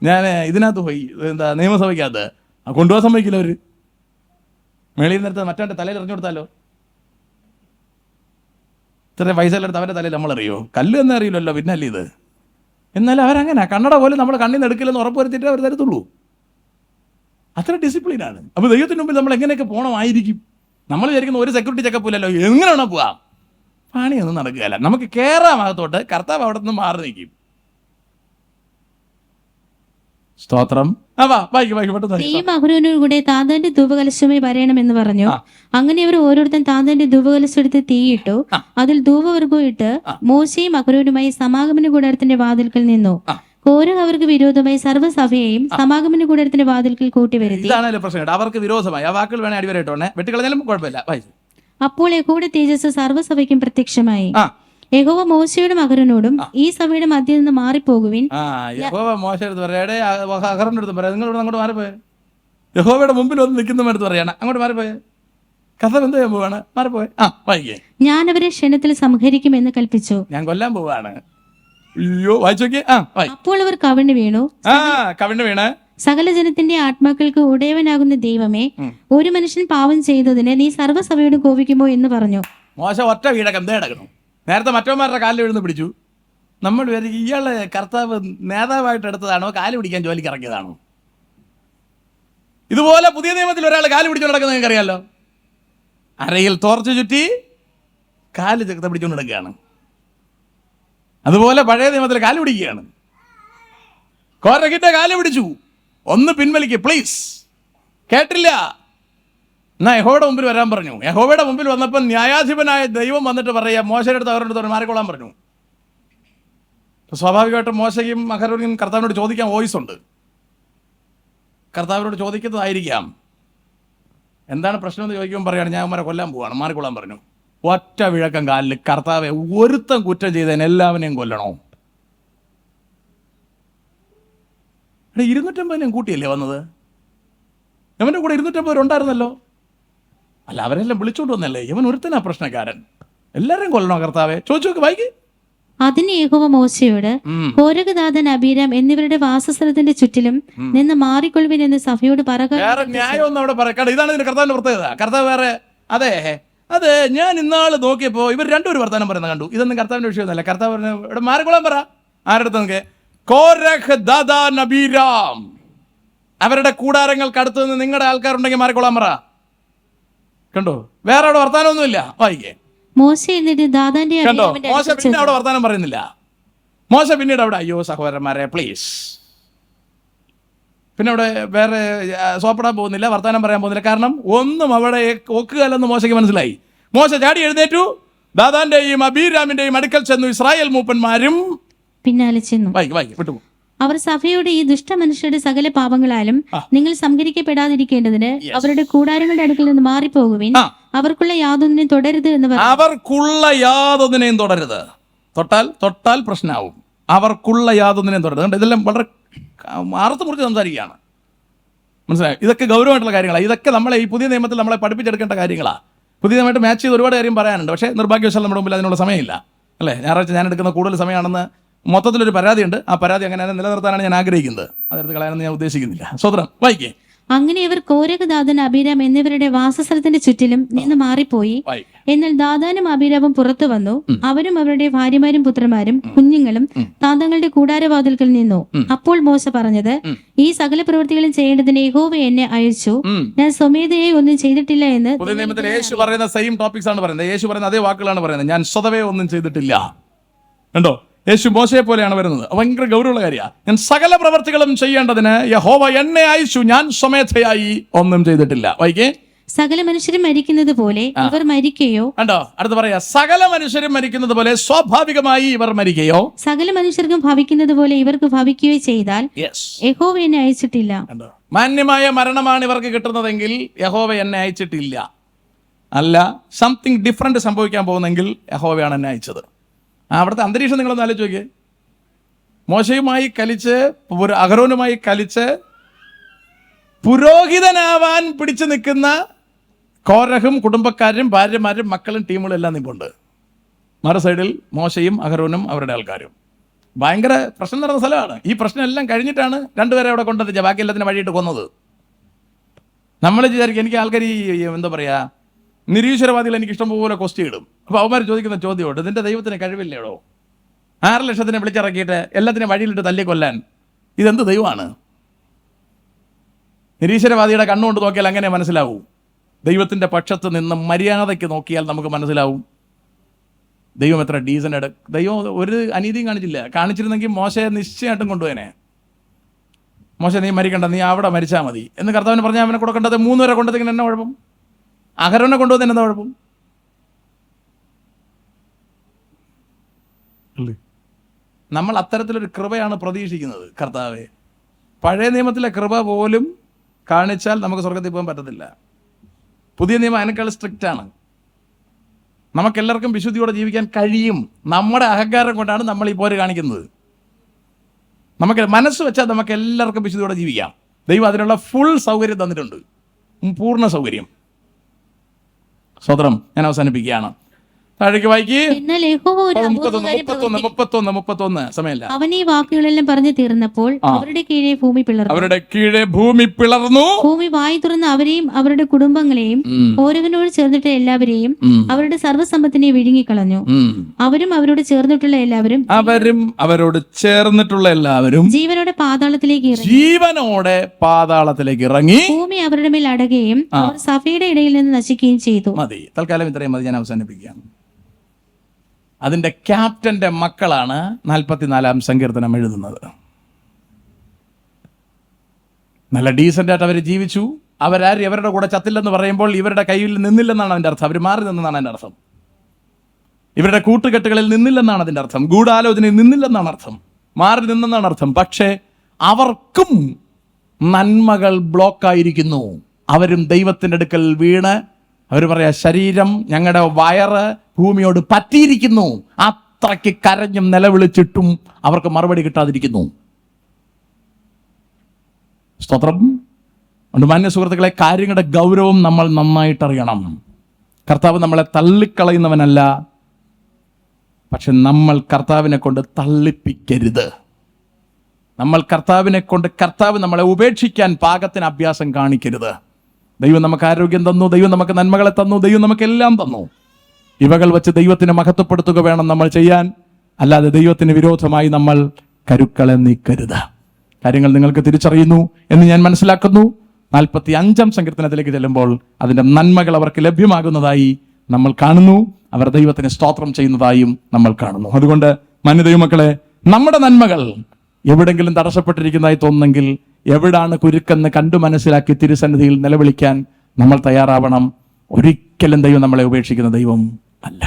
ഞാൻ ഇതിനകത്ത് പോയി, എന്താ നിയമസഭയ്ക്കകത്ത് കൊണ്ടുപോകാൻ സമ്മതിക്കില്ല അവർ. മേളിൽ നിന്നെടുത്ത് മറ്റവൻ്റെ തലയിൽ എറിഞ്ഞു കൊടുത്താലോ? ഇത്രയും പൈസ എടുത്ത് അവൻ്റെ തലയിൽ നമ്മളറിയോ? കല്ല് എന്നേ അറിയില്ലല്ലോ, പിന്നല്ലേ ഇത്. എന്നാലും അവരങ്ങനെ കണ്ണട പോലും നമ്മൾ കണ്ണിൽ നിന്ന് എടുക്കില്ലെന്ന് ഉറപ്പ് വരുത്തിയിട്ടേ അവർ തരത്തുള്ളൂ. അത്ര ഡിസിപ്ലിനാണ്. അപ്പോൾ ദൈവത്തിന് മുമ്പിൽ നമ്മൾ എങ്ങനെയൊക്കെ പോകണമായിരിക്കും? നമ്മൾ വിചാരിക്കുന്ന ഒരു സെക്യൂരിറ്റി ചെക്കപ്പ് ഇല്ലല്ലോ, എങ്ങനെയാണോ പോവാം? പണിയൊന്നും നടക്കുകയല്ല. നമുക്ക് കയറാം അകത്തോട്ട്, കർത്താവ് അവിടെ നിന്ന് മാറി നിൽക്കും. സ്തോത്രം. നീയും അഹരോനും കൂടെ താന്താന്റെ ധൂപകലശവുമായി വരണമെന്ന് പറഞ്ഞു. അങ്ങനെ അവർ ഓരോരുത്തരും താന്താന്റെ ധൂപകലശം എടുത്ത് തീയിട്ടു, അതിൽ ധൂപവർഗം ഇട്ട് മോശയും അഹരോനുമായി സമാഗമന കൂടാരത്തിന്റെ വാതിൽക്കൽ നിന്നു. കോരഹ് അവർക്ക് വിരോധമായി സർവ്വസഭയെയും സമാഗമന കൂടാരത്തിന്റെ വാതിൽക്കൽ കൂട്ടിവരുത്തി. ഇതാണ് പ്രശ്നം. അവർക്ക് വിരോധമായി ആ വാക്കുകൾ വേണേ അടിവരട്ടോണേ, വെട്ടിക്കളഞ്ഞാലും കുഴപ്പമില്ല. അപ്പോൾ യഹോവയുടെ തേജസ് സർവ്വസഭയ്ക്കും പ്രത്യക്ഷമായി. യഹോവ മോശയോടും അഹരോനോടും ഈ സഭയുടെ മധ്യ നിന്ന് മാറിപ്പോകുവിൻ. അങ്ങോട്ട് മാറിപ്പോയെ. യഹോവയുടെ മുമ്പിൽ വന്ന് നിൽക്കുന്ന അടുത്ത് പറയാണ്, അങ്ങോട്ട് മാറിപ്പോയെ. കഥ എന്ത് ചെയ്യാൻ പോവാണ്? മാറിപ്പോയെ. വായിക്കേ. ഞാൻ അവരെ ക്ഷണത്തിൽ സംഹരിക്കുമെന്ന് കൽപ്പിച്ചു. ഞാൻ കൊല്ലാൻ പോവാണ്. അയ്യോ, വായിച്ചോക്കേ. അപ്പോൾ അവർ കവിണ്ണു വീണു. കവിണ്ണു വീണ് സകല ജനത്തിന്റെ ആത്മാക്കൾക്ക് ഉടയവനാകുന്ന ദൈവമേ, ഒരു മനുഷ്യൻ പാവം ചെയ്തതിന് നീ സർവ്വസഭയോട് കോപിക്കുമോ എന്ന് പറഞ്ഞു. മോശ ഒറ്റ വീടകം കിടക്കണം. നേരത്തെ മറ്റവന്മാരുടെ കാലിൽ എഴുന്ന് പിടിച്ചു. നമ്മൾ വിചാരിക്കും ഇയാളെ കർത്താവ് നേതാവായിട്ട് എടുത്തതാണോ, കാല് പിടിക്കാൻ ജോലിക്ക് ഇറക്കിയതാണോ? ഇതുപോലെ പുതിയ നിയമത്തിൽ ഒരാൾ കാല് പിടിച്ചു നടക്കുന്നത് നിങ്ങൾക്ക് അറിയാമല്ലോ. അരയിൽ തോർച്ച ചുറ്റി കാല് ചെറുത്ത പിടിച്ചുകൊണ്ട് നടക്കുകയാണ്. അതുപോലെ പഴയ നിയമത്തിൽ കാല് പിടിക്കുകയാണ്. കോരഹിന്റെ കാല് പിടിച്ചു, ഒന്ന് പിൻവലിക്ക് പ്ലീസ്. കേട്ടില്ല. എന്നാ യഹോവയുടെ മുമ്പിൽ വരാൻ പറഞ്ഞു. യഹോവയുടെ മുമ്പിൽ വന്നപ്പോൾ ന്യായാധിപനായ ദൈവം വന്നിട്ട് പറയാ, മോശയുടെ അടുത്ത് അവരുടെ അടുത്ത് മാറിക്കൊള്ളാൻ പറഞ്ഞു. സ്വാഭാവികമായിട്ടും മോശയും അഹരോനും കർത്താവിനോട് ചോദിക്കാൻ വോയിസ് ഉണ്ട്. കർത്താവിനോട് ചോദിക്കുന്നതായിരിക്കാം, എന്താണ് പ്രശ്നം എന്ന് ചോദിക്കുമ്പോൾ പറയുകയാണ്, ഞാൻ അവന്മാരെ കൊല്ലാൻ പോവാണ്, മാറിക്കൊള്ളാൻ പറഞ്ഞു. ഒറ്റ വിഴക്കം കാലിൽ, കർത്താവെ ഒരുത്തം കുറ്റം ചെയ്തതിന് എല്ലാവനെയും കൊല്ലണോ? 250 കൂട്ടിയല്ലേ വന്നത്? അവൻ്റെ കൂടെ 250 ഉണ്ടായിരുന്നല്ലോ. അല്ല, അവരെല്ലാം വിളിച്ചോണ്ട് വന്നല്ലേ. ഇവൻ ഒരുത്തനാ പ്രശ്നക്കാരൻ. എല്ലാവരെയും കൊല്ലണോ കർത്താവെ? ചോദിച്ചു നോക്ക്, വായിക്ക്. അതിന് യഹോവ മോശയോട്, കോരഹദാതൻ അബീരാം എന്നിവരുടെ വാസസ്ഥലത്തിന്റെ ചുറ്റിലും നിന്ന് മാറിക്കൊള്ളുവിൻ എന്ന് സഭയോട് പറയുക. വേറെ ന്യായം ഒന്നും അവിടെ പറയാം. ഇതാണ് ഇതിന്റെ കർത്താവിന്റെ പ്രത്യേകത. കർത്താവ് വേറെ അതെ ഞാൻ ഇന്നാള് നോക്കിയപ്പോ ഇവർ രണ്ടുപേരും വർത്താനം പറയുന്നത് കണ്ടു. ഇതൊന്നും കർത്താവിന്റെ വിഷയമൊന്നുമല്ല. കർത്താവ് പറഞ്ഞു, ഇവിടെ മാറിക്കൊള്ളാൻ പറ. ആരുടെ നോക്കെ? കോരഹദാതൻ അബീരാം, അവരുടെ കൂടാരങ്ങൾക്ക് അടുത്ത് നിന്ന് നിങ്ങളുടെ ആൾക്കാരുണ്ടെങ്കിൽ മാറിക്കൊള്ളാൻ പറ. കണ്ടോ, വേറെ അവിടെ വർത്താനമൊന്നുമില്ല. വായിക്കേ. മോശ എന്നിട്ട് ദാതാന്റെ കണ്ടോ, മോശ പിന്നെ അവിടെ വർത്താനം പറയുന്നില്ല. മോശ പിന്നീട് അവിടെ, അയ്യോ സഹോദരന്മാരെ പ്ലീസ്, പിന്നെ അവിടെ വേറെ സോപ്പിടാൻ പോകുന്നില്ല, വർത്താനം പറയാൻ പോകുന്നില്ല. കാരണം ഒന്നും അവിടെ ഒക്കുകയല്ലെന്ന് മോശയ്ക്ക് മനസ്സിലായി. മോശ ചാടി എഴുന്നേറ്റു, ദാതാന്റെയും അബീരാമിന്റെയും അടുക്കൽ ചെന്നു. ഇസ്രായേൽ മൂപ്പന്മാരും പിന്നാലെ ചെന്നു. വിട്ടു. അവർ സഭയുടെ ഈ ദുഷ്ടമനുഷ്യരുടെ സകല പാപങ്ങളാലും നിങ്ങൾ സംഹരിക്കപ്പെടാതിരിക്കേണ്ടതിന് അവരുടെ കൂടാരങ്ങളുടെ അടുക്കൽ നിന്ന് മാറിപ്പോകുവിൻ. അവർക്കുള്ള യാതൊന്നിനെയും തുടരുത് എന്ന് പറഞ്ഞു. അവർക്കുള്ള യാതൊന്നിനെയും തുടരുത്. തൊട്ടാൽ പ്രശ്നമാവും. അവർക്കുള്ള യാതൊന്നിനെയും തുടരുത്. ഇതെല്ലാം വളരെ അർത്ഥം കുറിച്ച് സംസാരിക്കുകയാണ്. മനസ്സിലായോ? ഇതൊക്കെ ഗൗരവമായിട്ടുള്ള കാര്യങ്ങളാണ്. ഇതൊക്കെ നമ്മളെ ഈ പുതിയ നിയമത്തിൽ നമ്മളെ പഠിപ്പിച്ചെടുക്കേണ്ട കാര്യങ്ങളാണ്. പുതിയ നിയമമായിട്ട് മാച്ച് ചെയ്ത് ഒരുപാട് കാര്യം പറയാനുണ്ട്. പക്ഷേ നിർഭാഗ്യവശാൽ നമ്മുടെ മുമ്പിൽ അതിനുള്ള സമയമില്ല. അല്ലേ? ഞായറാഴ്ച ഞാൻ എടുക്കുന്ന കൂടുതൽ സമയമാണെന്ന് മൊത്തത്തിലൊരു പരാതിയുണ്ട്. ആ പരാതി അങ്ങനെ നിലനിർത്താനാണ് ഞാൻ ആഗ്രഹിക്കുന്നത്. അതെടുത്ത് കളയാനൊന്നും ഞാൻ ഉദ്ദേശിക്കുന്നില്ല. സ്വതന്ത്രം. വായിക്കേ. അങ്ങനെ ഇവർ കോരഹദാതൻ അബീരാം എന്നിവരുടെ വാസസ്ഥലത്തിന്റെ ചുറ്റിലും നിന്ന് മാറിപ്പോയി. എന്നാൽ ദാതാനും അബീരാമും പുറത്തു വന്നു. അവരും അവരുടെ ഭാര്യമാരും പുത്രന്മാരും കുഞ്ഞുങ്ങളും താതങ്ങളുടെ കൂടാരവാതിൽക്കൽ നിന്നു. അപ്പോൾ മോശ പറഞ്ഞത്, ഈ സകല പ്രവൃത്തികളും ചെയ്യേണ്ടതിന് യഹോവ എന്നെ അയച്ചു, ഞാൻ സ്വമേധയായി ഒന്നും ചെയ്തിട്ടില്ല എന്ന്. പുതിയ നിയമത്തിൽ യേശു പറയുന്ന സെയിം ടോപ്പിക്സ് ആണ് പറയുന്നത്. യേശു പറയുന്ന അതേ വാക്കുകളാണ് പറയുന്നത്. ഞാൻ സ്വതവേ ഒന്നും ചെയ്തിട്ടില്ല. കണ്ടോ, യേശു മോശയെ പോലെയാണ് വരുന്നത്. ഭയങ്കര ഗൗരവമുള്ള കാര്യമാണ്. ഞാൻ സകല പ്രവർത്തികളും ചെയ്യേണ്ടതിന് യഹോവ എന്നെ അയച്ചു, ഞാൻ സ്വമേധയായി ഒന്നും ചെയ്തിട്ടില്ല. വായിക്കേ, സകല മനുഷ്യരും മരിക്കുന്നത് പോലെ ഇവർ മരിക്കയോ. കണ്ടോ, അടുത്ത് പറയാ, സകല മനുഷ്യരും മരിക്കുന്നത് പോലെ സ്വാഭാവികമായി ഇവർ മരിക്കയോ, സകല മനുഷ്യർക്കും ഭവിക്കുന്നത് പോലെ ഇവർക്ക് ഭവിക്കുകയോ ചെയ്താൽ യഹോവ എന്നെ അയച്ചിട്ടില്ല. കണ്ടോ, മാന്യമായ മരണമാണ് ഇവർക്ക് കിട്ടുന്നതെങ്കിൽ യഹോവ എന്നെ അയച്ചിട്ടില്ല. അല്ല, സംതിങ് ഡിഫറെന്റ് സംഭവിക്കാൻ പോകുന്നെങ്കിൽ യഹോവയാണ് എന്നെ അയച്ചത്. അവിടുത്തെ അന്തരീക്ഷം നിങ്ങളൊന്ന് ആലോചിച്ച് നോക്കിയേ. മോശയുമായി കലിച്ച്, അഹരോനുമായി കലിച്ച് പുരോഹിതനാവാൻ പിടിച്ചു നിൽക്കുന്ന കോരഹും കുടുംബക്കാരും ഭാര്യമാരും മക്കളും ടീമുകളും എല്ലാം നിൽപ്പുണ്ട്. മറു സൈഡിൽ മോശയും അഹരോനും അവരുടെ ആൾക്കാരും. ഭയങ്കര പ്രശ്നം നടന്ന സ്ഥലമാണ്. ഈ പ്രശ്നം എല്ലാം കഴിഞ്ഞിട്ടാണ് രണ്ടുപേരെ അവിടെ കൊണ്ടെത്തിച്ച, ബാക്കി എല്ലാത്തിനും വഴിയിട്ട് കൊന്നത്. നമ്മൾ വിചാരിക്കും, എനിക്ക് ആൾക്കാർ ഈ എന്താ പറയുക, നിരീശ്വരവാദികൾ എനിക്ക് ഇഷ്ടംപോലെ ക്വസ്റ്റ്യൻ ഇടും. അപ്പോൾ അവന്മാർ ചോദിക്കുന്ന ചോദ്യമുണ്ട്, ഇതിൻ്റെ ദൈവത്തിന് കഴിവില്ലേടോ? 6 ലക്ഷത്തിനെ വിളിച്ചിറക്കിയിട്ട് എല്ലാത്തിനും വഴിയിലിട്ട് തല്ലിക്കൊല്ലാൻ ഇതെന്ത് ദൈവമാണ്? നിരീശ്വരവാദിയുടെ കണ്ണുകൊണ്ട് നോക്കിയാൽ അങ്ങനെ മനസ്സിലാവൂ. ദൈവത്തിൻ്റെ പക്ഷത്ത് നിന്ന് മര്യാദയ്ക്ക് നോക്കിയാൽ നമുക്ക് മനസ്സിലാവും ദൈവം എത്ര ഡീസൻ്റ്. ദൈവം ഒരു അനീതിയും കാണിച്ചില്ല. കാണിച്ചിരുന്നെങ്കിൽ മോശയെ നിശ്ചയമായിട്ടും കൊണ്ടുപോയനെ. മോശ, നീ മരിക്കണ്ട, നീ അവിടെ മരിച്ചാൽ മതി എന്ന് കർത്താവിന് പറഞ്ഞാൽ അവനെ കൊടുക്കേണ്ടത് 3 വരെ കൊണ്ടുവന്നെങ്കിൽ എന്നാ കുഴപ്പം? അഹരോനെ കൊണ്ടുവന്നതിന് എന്താ കുഴപ്പം? നമ്മൾ അത്തരത്തിലൊരു കൃപയാണ് പ്രതീക്ഷിക്കുന്നത്. കർത്താവെ, പഴയ നിയമത്തിലെ കൃപ പോലും കാണിച്ചാൽ നമുക്ക് സ്വർഗത്തിൽ പോകാൻ പറ്റത്തില്ല. പുതിയ നിയമം അതിനേക്കാൾ സ്ട്രിക്റ്റ് ആണ്. നമുക്കെല്ലാവർക്കും വിശുദ്ധിയോടെ ജീവിക്കാൻ കഴിയും. നമ്മുടെ അഹങ്കാരം കൊണ്ടാണ് നമ്മൾ ഈ പോര് കാണിക്കുന്നത്. നമുക്ക് മനസ്സ് വെച്ചാൽ നമുക്ക് എല്ലാവർക്കും വിശുദ്ധിയോടെ ജീവിക്കാം. ദൈവം അതിനുള്ള ഫുൾ സൗകര്യം തന്നിട്ടുണ്ട്, പൂർണ്ണ സൗകര്യം. സ്വതന്ത്രം. ഞാൻ അവസാനിപ്പിക്കുകയാണ്. താഴേക്ക് വായിക്കേ. എന്നാൽ യഹോവ ഒരു 31 സമയമില്ല. അവൻ ഈ വാക്കുകളെല്ലാം പറഞ്ഞു തീർന്നപ്പോൾ അവരുടെ കീഴെ ഭൂമി പിളർന്നു. ഭൂമി വായി തുറന്ന് അവരെയും അവരുടെ കുടുംബങ്ങളെയും കോരഹനോട് ചേർന്നിട്ട എല്ലാവരെയും അവരുടെ സർവ്വസമ്പത്തിനെ വിഴുങ്ങിക്കളഞ്ഞു. അവരും അവരോട് ചേർന്നിട്ടുള്ള എല്ലാവരും ജീവനോടെ പാതാളത്തിലേക്ക് ഇറങ്ങി ഭൂമി അവരുടെ മേൽ അടയുകയും അവർ സഭയുടെ ഇടയിൽ നിന്ന് നശിക്കുകയും ചെയ്തു. മതി, തൽക്കാലം ഇത്രയും മതി. ഞാൻ അവസാനിപ്പിക്കുകയാണ്. അതിൻ്റെ ക്യാപ്റ്റന്റെ മക്കളാണ് 44-ാം സങ്കീർത്തനം എഴുതുന്നത്. നല്ല ഡീസൻ്റായിട്ട് അവർ ജീവിച്ചു. അവരാരും ഇവരുടെ കൂടെ ചത്തില്ലെന്ന് പറയുമ്പോൾ ഇവരുടെ കയ്യിൽ നിന്നില്ലെന്നാണ് അതിൻ്റെ അർത്ഥം. അവർ മാറി നിന്നെന്നാണ് അതിൻ്റെ അർത്ഥം. ഇവരുടെ കൂട്ടുകെട്ടുകളിൽ നിന്നില്ലെന്നാണ് അതിൻ്റെ അർത്ഥം. ഗൂഢാലോചനയിൽ നിന്നില്ലെന്നാണ് അർത്ഥം. മാറി നിന്നെന്നാണ് അർത്ഥം. പക്ഷേ അവർക്കും നന്മകൾ ബ്ലോക്കായിരിക്കുന്നു. അവരും ദൈവത്തിൻ്റെ അടുക്കൽ വീണ് അവർ പറയാ, ശരീരം, ഞങ്ങളുടെ വയറ് ഭൂമിയോട് പറ്റിയിരിക്കുന്നു. അത്രയ്ക്ക് കരഞ്ഞും നിലവിളിച്ചിട്ടും അവർക്ക് മറുപടി കിട്ടാതിരിക്കുന്നു. സ്തോത്രം. മാന്യ സുഹൃത്തുക്കളെ, കാര്യങ്ങളുടെ ഗൗരവം നമ്മൾ നന്നായിട്ടറിയണം. കർത്താവ് നമ്മളെ തള്ളിക്കളയുന്നവനല്ല, പക്ഷെ നമ്മൾ കർത്താവിനെ കൊണ്ട് തള്ളിപ്പിക്കരുത്. നമ്മൾ കർത്താവിനെ കൊണ്ട്, കർത്താവ് നമ്മളെ ഉപേക്ഷിക്കാൻ പാകത്തിന് അഭ്യാസം കാണിക്കരുത്. ദൈവം നമുക്ക് ആരോഗ്യം തന്നു, ദൈവം നമുക്ക് നന്മകളെ തന്നു, ദൈവം നമുക്കെല്ലാം തന്നു. ഇവകൾ വെച്ച് ദൈവത്തിനെ മഹത്വപ്പെടുത്തുക വേണം നമ്മൾ ചെയ്യാൻ. അല്ലാതെ ദൈവത്തിന് വിരോധമായി നമ്മൾ കരുക്കളെ നീക്കരുത്. കാര്യങ്ങൾ നിങ്ങൾക്ക് തിരിച്ചറിയുന്നു എന്ന് ഞാൻ മനസ്സിലാക്കുന്നു. 45-ാം സങ്കീർത്തനത്തിലേക്ക് ചെല്ലുമ്പോൾ അതിൻ്റെ നന്മകൾ അവർക്ക് ലഭ്യമാകുന്നതായി നമ്മൾ കാണുന്നു. അവർ ദൈവത്തിന് സ്തോത്രം ചെയ്യുന്നതായും നമ്മൾ കാണുന്നു. അതുകൊണ്ട് മാന്യ ദൈവമക്കളെ, നമ്മുടെ നന്മകൾ എവിടെങ്കിലും തടസ്സപ്പെട്ടിരിക്കുന്നതായി തോന്നുന്നെങ്കിൽ എവിടാണ് കുരുക്കെന്ന് കണ്ടു മനസ്സിലാക്കി തിരുസന്നിധിയിൽ നിലവിളിക്കാൻ നമ്മൾ തയ്യാറാവണം. ഒരിക്കലും ദൈവം നമ്മളെ ഉപേക്ഷിക്കുന്ന ദൈവം അല്ല.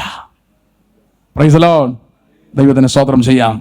Price the Lord. ദൈവത്തിന് സ്തോത്രം ചെയ്യാം.